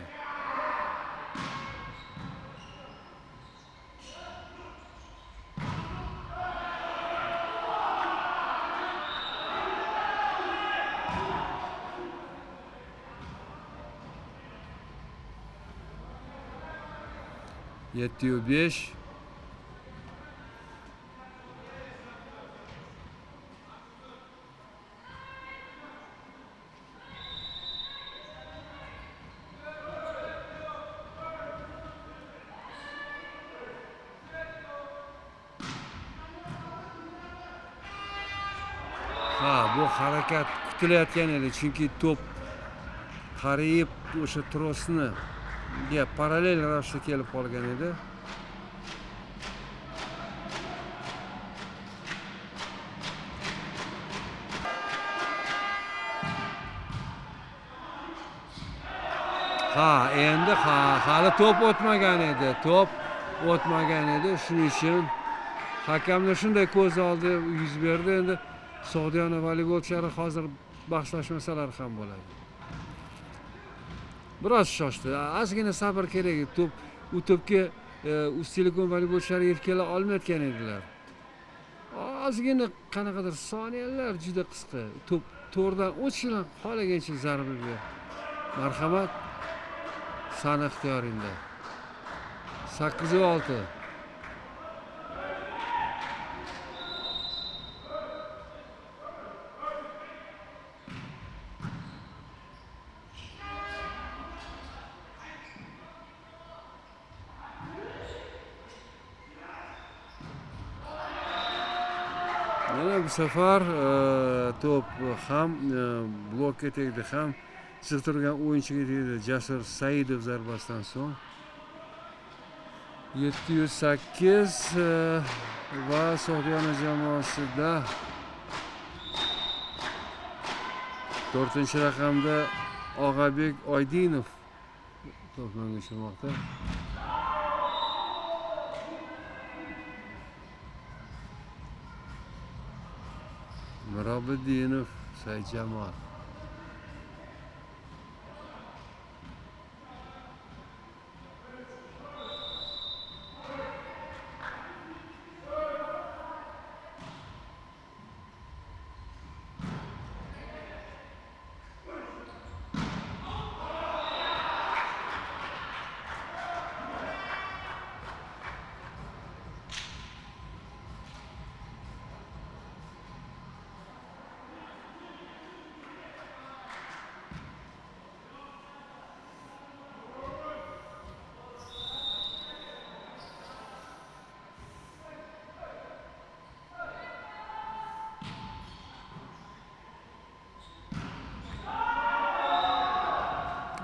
Yettiyu 5. Bu harakat kutilayotgan edi, chunki to'p qariyib o'sha trosni parallel ravishda kelib qolgan edi. Endi hali to'p o'tmagan edi. Shuning uchun hakamlar shunday ko'z oldi yuz berdi. Endi Sog'diyona voleybolchilari hozir bahslashmasalar ham bo'ladi. Biroz shoshdi. Ozgina sabr kerak. U to'pga Uztelecom voleybolchilari yetib kela olmayotgan edilar. Ozgina qanaqadir soniyalar juda qisqa. To'p to'g'ridan o'tishi bilan xohlagancha zarba ber. Marhamat, sana ixtiyoringda. 8-6. Yana bu safar to'p ham blokka tegdi, ham chiqib turgan o'yinchiga tegdi. Jasur Saidov zarbasidan so'ng 708 va So'g'diyona jamoasida 4-raqamda Og'abek Oydinov to'pni o'ynashmoqda. Mirobiddinov Saidjamol.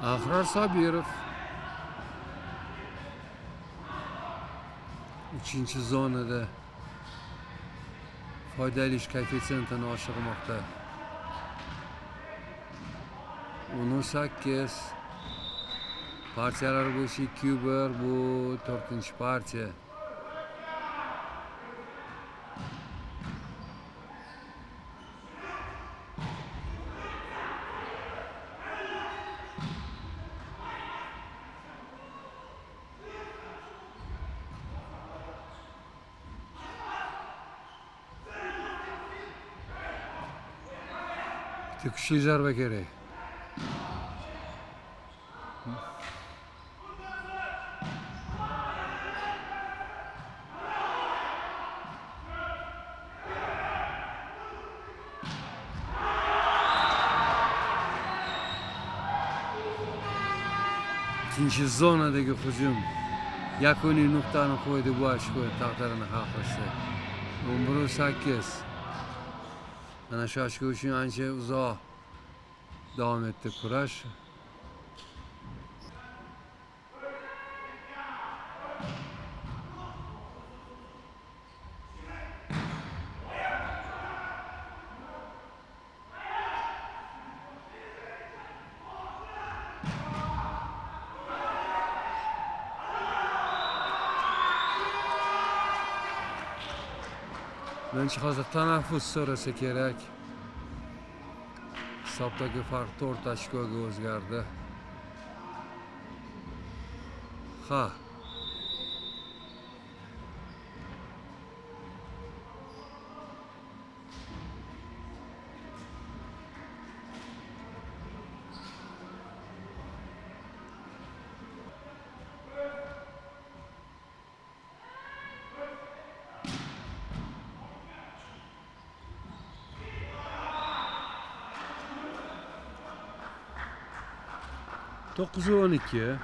Ahror Sobirov 3-zonada foydali ish koeffitsiyentini oshirmoqda. 18 partiyalar bo'yicha 2-1, bu 4-partiya. Kuchli zarba kerak. Ikkinchi zonadagi hujum yakuniy nuqtani qo'ydi bu ochko taqdirini hal qilsa. 11-8. Mana shu ochko uchun ancha uzoq davom etdi kurash. Menimcha hozir tanaffus so'rasa kerak. Hisobdagi farq 4 ochkoga o'zgardi. Ha. Dokuz 12.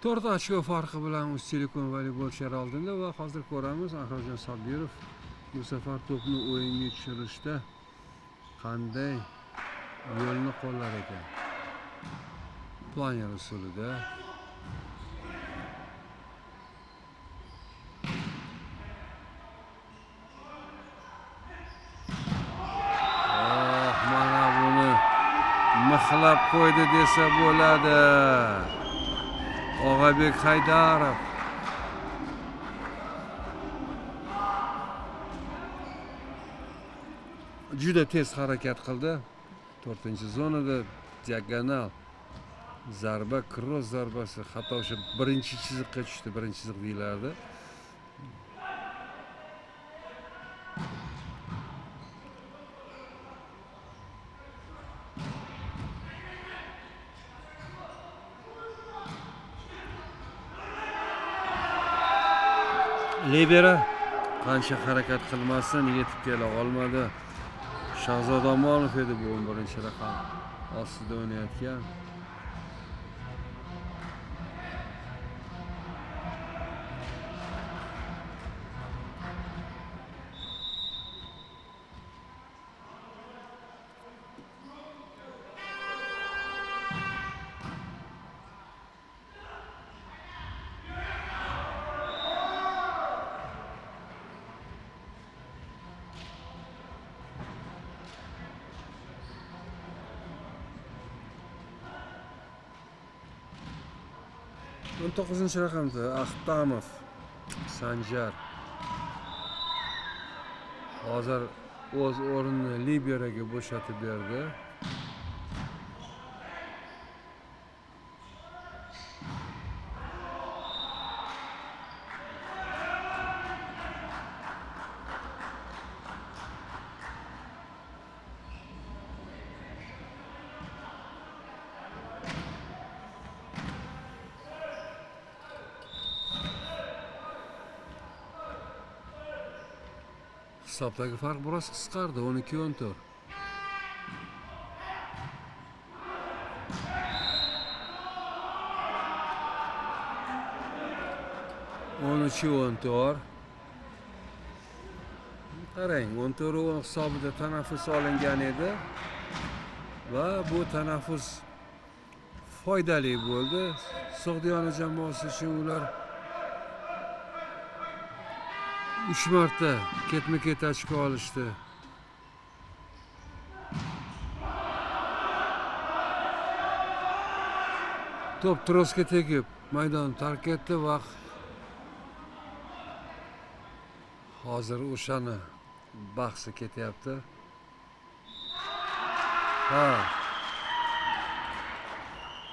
To'rt ochko farqi bilan Uztelecom voleybolchilari oldinda va hozir ko'ramiz Ahrorjon Sobirov bu safar to'pni o'yinga tushirishda qanday yo'lni qo'llar ekan. Planer usulida. Mana buni mixlab qo'ydi desa bo'ladi. Og'abek Haydarov. Juda tez harakat qildi. 4-zonada diagonal zarba, kross zarbasi, hatto o'sha birinchi chiziqqa tushdi, birinchi chiziq deyilardi. Libera qancha harakat qilmasin yetib kela olmadi. Shahzod Omonov edi bu 11-raqam ostida o'ynayotgan. On 9-raqamda Ahtamov Sanjar hozir o'z o'rnini liberaga bo'shatib berdi. Hisobdagi farq biroz qisqardi, 12-14. Qarang, 14 hisobida tanaffus olingan edi va bu tanaffus foydali bo'ldi. Sog'diyona jamoasi uchun ular 3 marta ketma-ket ochko olishdi. Top trosga tegib maydon tark etdi va hozir o'shani bahsi ketyapti.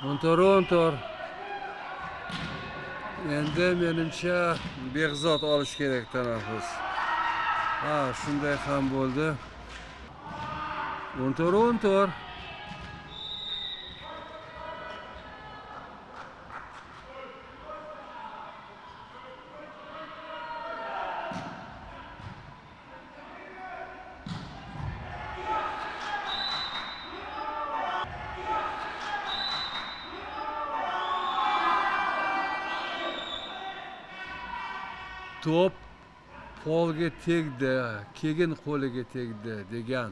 Montor. Endi menimcha Behzod olish kerak tanaffus. Shunday ham bo'ldi. Montor. Top polga tegdi, keyin qo'liga tegdi degan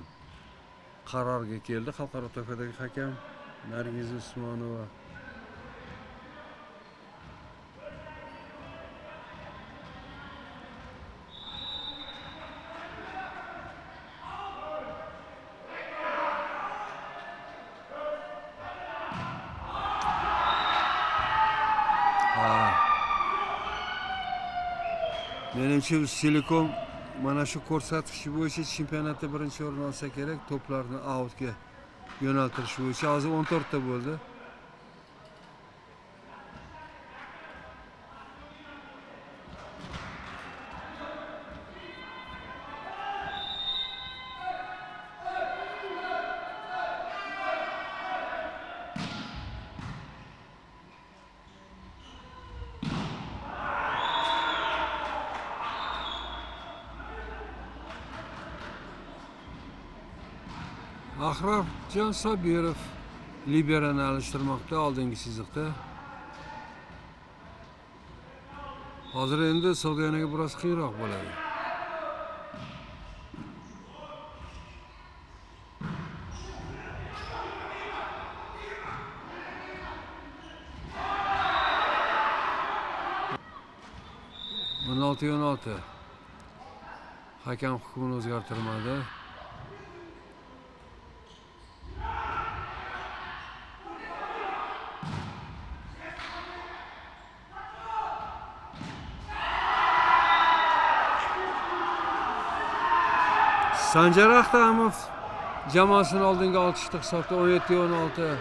qarorga keldi xalqaro toifadagi hakam Nargiz Usmonova. Menimcha Telekom mana shu ko'rsatkichi bo'yicha chempionatda birinchi o'rin olsa kerak, to'plarni outga yo'naltirish bo'yicha. Hozir 14 ta bo'ldi. Ahrafjon Sobirov liberani alishtirmoqda oldingi chiziqda. Hozir endi Sog'diyonaga biroz qiyinroq bo'ladi. 16-16. Hakam hukmini o'zgartirmadi. Sanjar Ahtamov jamoasini oldinga olib chiqdi hisobda 17-16.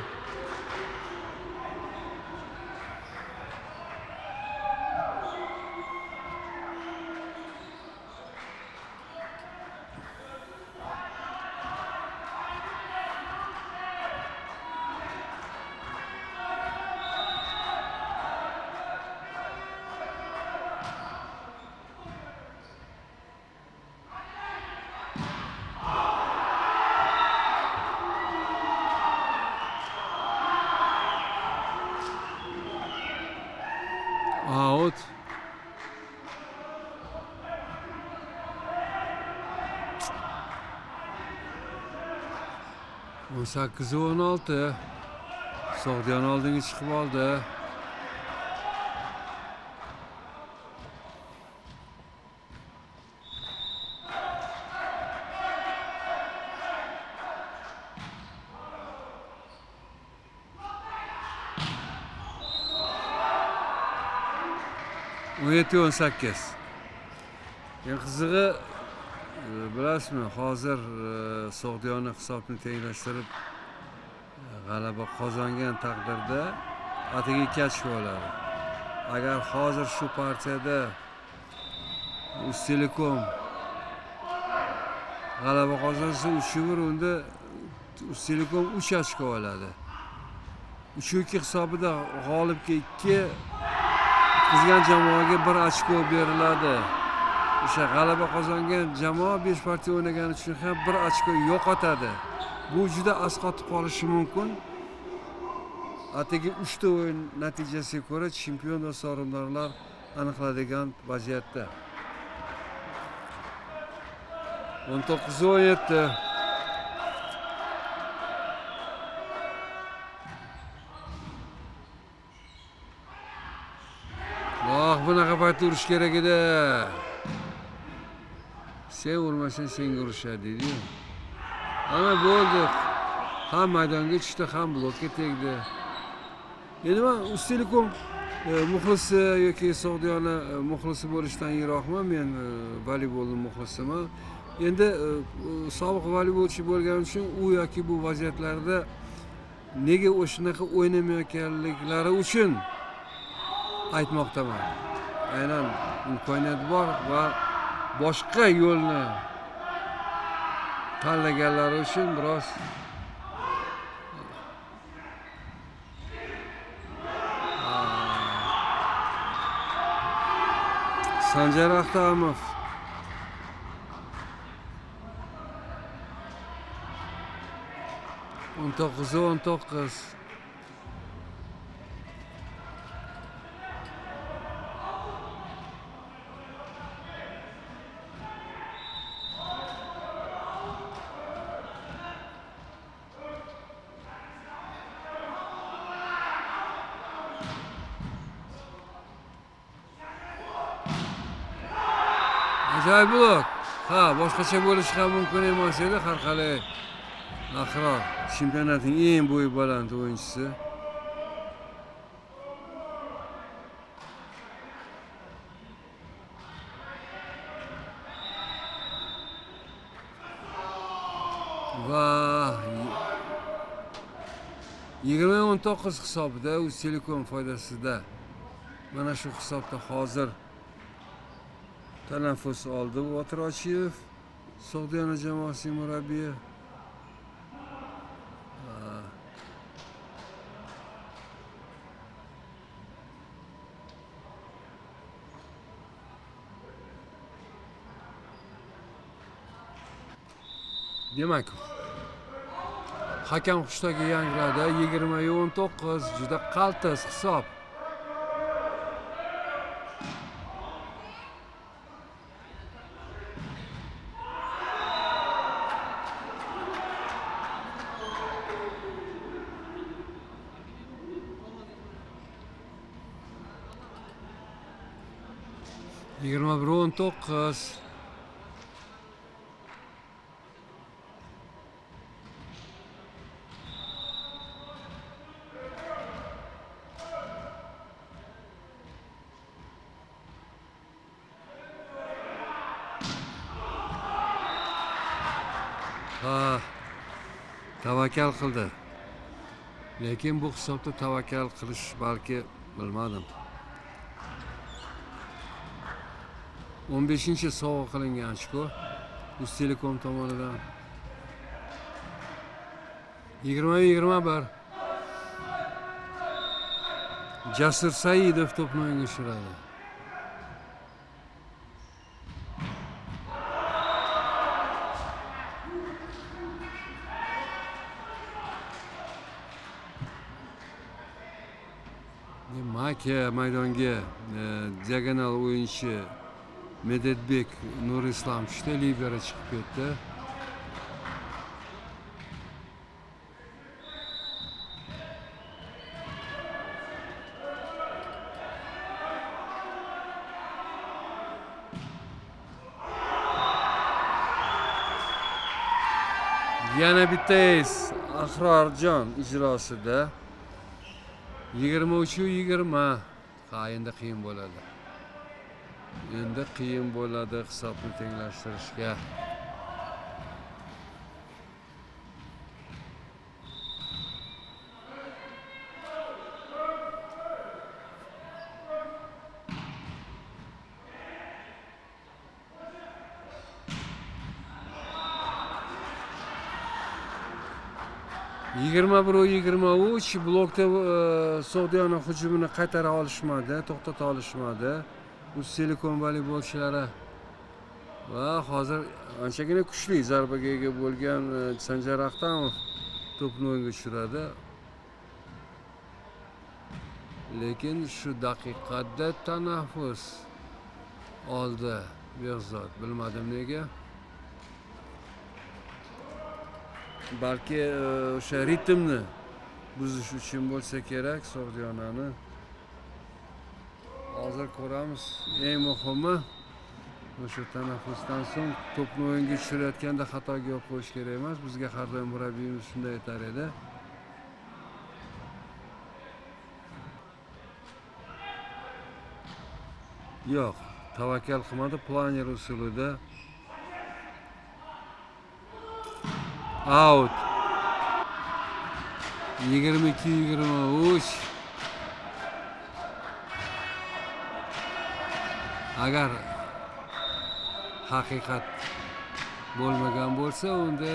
Out. On 8-16. Sog'diyon oldinga chiqib oldi. On 17-18. En qizig'i bilasizmi, hozir Sog'diyonni hisobni tenglashtirib g'alaba qozongan taqdirda atigi 2 ochko oladi. Agar hozir shu partiyada Uztelekom g'alaba qozonsa 3-1, unda Uztelekom 3 ochko oladi. 3-2 hisobida g'olibga 2, qizgan jamoaga 1 ochko beriladi. O'sha g'alaba qozongan jamoa 5 partiya o'ynagani uchun ham 1 ochko yo'qotadi. Bu juda asqotib qolishi mumkin. Atigi 3 ta o'yin natijasiga ko'ra chempion va sovrindorlar aniqlanadigan vaziyatda. 19-17. Bunaqa paytda urish kerak edi. Sen urmasang senga urishadi deydi-yu. Ana bo'ldi. Ham maydonga tushdi, ham blokka tegdi. Endi men Uztelekom muxlisi yoki Sog'diyona muxlisi bo'lishdan yiroqman. Men voleybolning muxlisiman. Endi sobiq voleybolchi bo'lganim uchun u yoki bu vaziyatlarda nega o'shanaqa o'ynamayotganliklari uchun aytmoqdaman. Aynan imkoniyat bor va boshqa yo'lni tanlaganlari uchun biroz Sanjar Ahtamov on 19-19. Ajoyib blok. Ha, boshqacha bo'lishi ham mumkin emas edi, har qalay. Ahror chempionatning eng bo'yi baland o'yinchisi. Va 20-19 hisobida Uztelekom foydasida. Mana shu hisobda hozir tanaffus oldi Botir Ochiyev, Sog'diyona jamoasining murabbiyi. Demak, hakam hushtaga yangradi. 20-19 juda qaltis hisob. 21-19. Ha, tavakkal qildi. Lekin bu hisobda tavakkal qilish balki bilmadim. 15-sovg'a qilingan ochko Uztelekom tomonidan. 20-21. Jasur Saidov to'pni o'yinga tushiradi. Maka maydonga diagonal o'yinchi Medetbek Nurislam tushdi, libero chiqib ketdi. Yana bitta Ahrorjon ijrosida 23-20. Ha, endi qiyin bo'ladi. Endi qiyin bo'ladi hisobni tenglashtirishga. Yigirma 23 blokda Sog'diyona hujumini qaytara olishmadi, to'xtata olishmadi. Uztelekom voleybolchilari va hozir anchagina kuchli zarbaga ega bo'lgan Sanjar Ahtamov to'pni o'yinga tushiradi. Lekin shu daqiqada tanaffus oldi Behzod, bilmadim nega. Balki o'sha ritmni buzish uchun bo'lsa kerak Sog'diyonani. Hozir ko'ramiz. Eng muhimi o'sha tanaffusdan so'ng to'pni o'yinga tushirayotganda xatoga yo'l qo'yish kerak emas. Bizga har doim murabbiyimiz shunday aytar edi. Yo'q, tavakkal qilmadi, planer usulida. Out. 22-23. Agar haqiqat bo'lmagan bo'lsa, unda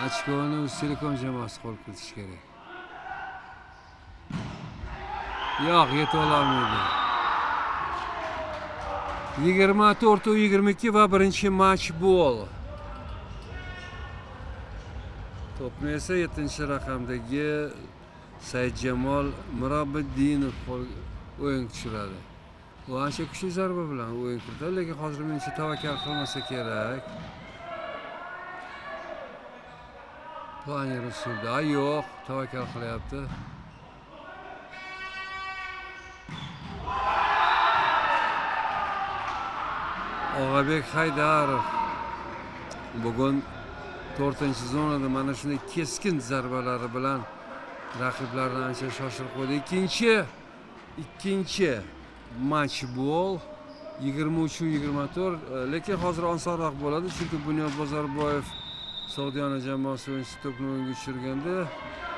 ochkoni Uztelekom jamoasi qo'l kiritish kerak. Yo'q, yeta olmaydi. 24-22 va birinchi match bol. To'pni esa 7-raqamdagi Saidjamol Mirobiddinov o'yin tushiradi. U ancha kuchli zarba bilan o'yin kiritadi, lekin hozir menimcha tavakkal qilmasa kerak. Planer usulda yo'q, tavakkal qilyapti. Og'abek Haydarov bugun 4-zonada mana shunday keskin zarbalari bilan raqiblarni ancha shoshirib qo'ydi. Ikkinchi match bol 23-24, lekin hozir osonroq bo'ladi, chunki Bunyod Bozorboyev Sog'diyona jamoasi o'yinchisi to'pni o'yinga tushirganda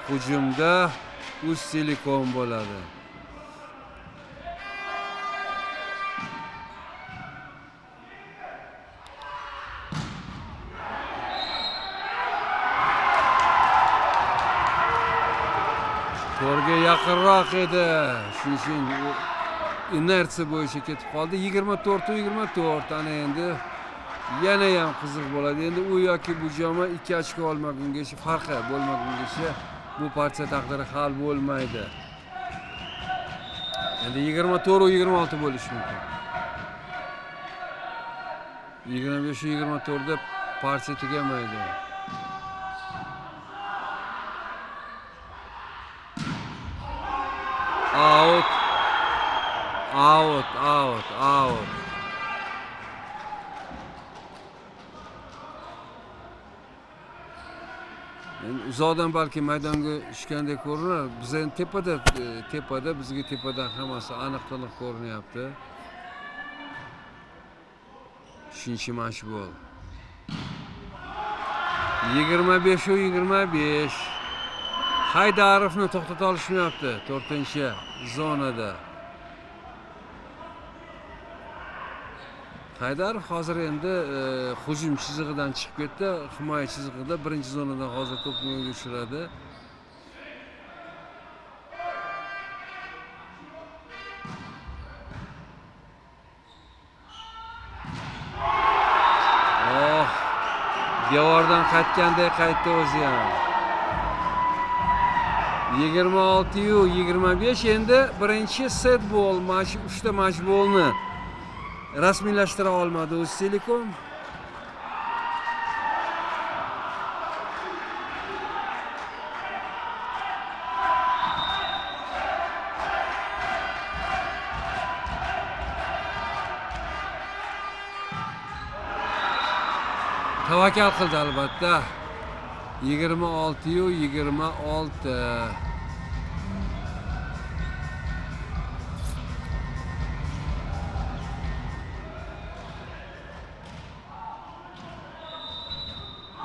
hujumda Uztelekom bo'ladi. To'rga yaqinroq edi. Shuning uchun inersiya bo'yicha ketib qoldi. 24-24. Ana endi yana ham qiziq bo'ladi. Endi u yoki bu jamoa 2 ochko olmagungacha, farqi bo'lmagungacha bu partiya taqdiri hal bo'lmaydi. Endi 24-26 bo'lishi mumkin. 25-24da partiya tugamaydi. Out, out, out. Uzoqdan balki maydonga tushgandek ko'rinar. Biz endi tepada bizga tepadan hammasi aniq-tiniq ko'rinyapti. 3-match bo'l. 25-25. Haydarovni to'xtata olishmayapti 4-zonada. Haydarov hozir endi hujum chizig'idan chiqib ketdi, himoya chizig'ida birinchi zonadan hozir to'pni o'yinga tushiradi. Oh! Devordan qaytganday qaytdi o'zi ham. 26-25 endi birinchi set bo'l, 3ta match bo'lni rasmiylashtira olmadi Uztelekom. Tavakkal qildi albatta. 26-26.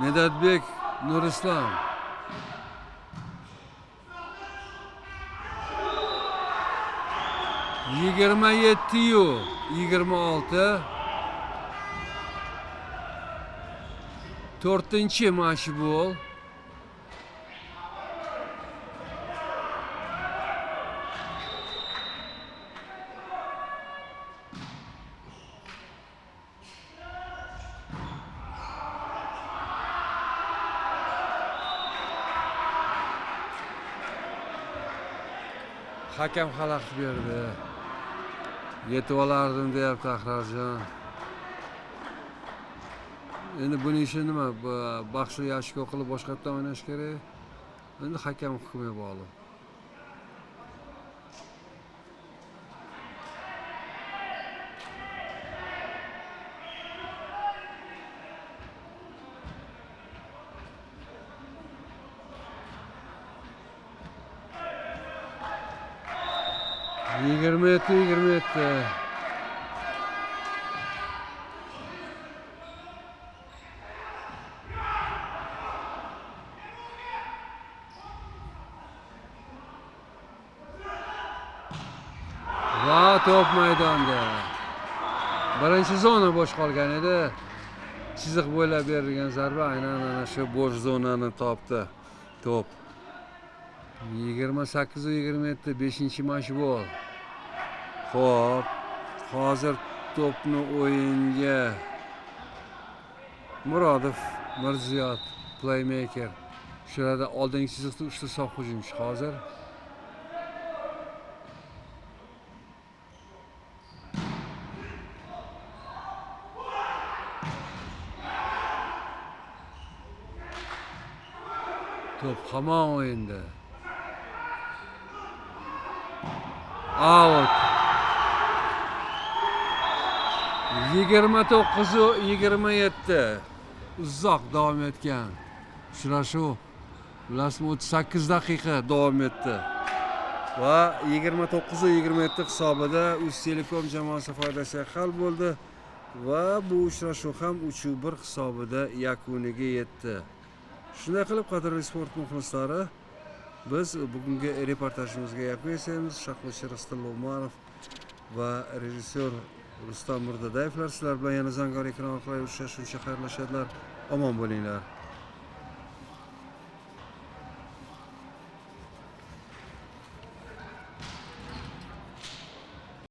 Nedatbek Nurislom. Yigirma 26. 4-match bo'l. Hakam xalaqit berdi. Yetib olardim deyapti Ahrorjon. Endi buning ishi nima? Baxshi yashko qilib boshqatdan o'ynash kerak. Endi hakam hukmiga bog'liq. Yigirma yetti. Va top maydonda. Birinchi zona bo'sh qolgan edi. Chiziq bo'ylab berilgan zarba aynan ana shu bo'sh zonani topdi. Top. 28-27 5-match bo'l. Xo'p, hozir to'pni o'yinga Murodov, Mirziyot, playmaker. Shularda oldingi chiziqda 3 ta sof hujumchi hozir. Top hamon o'yinda. Out. 29-27 uzoq davom etgan uchrashuv 38 daqiqa davom etdi va 29-27 hisobida Uztelekom jamoasi foydasiga hal bo'ldi va bu uchrashuv ham 3-1 hisobida yakuniga yetdi. Shunday qilib, qadrli sport muxlislari, biz bugungi reportajimizga yakun yasaymiz. Shaxmatchi Rustam Umarov va rejissyor Rustam Murdadayevlar sizlar bilan yana Zangor ekran orqali uchrashguncha xayrlashadilar. Omon bo'linglar.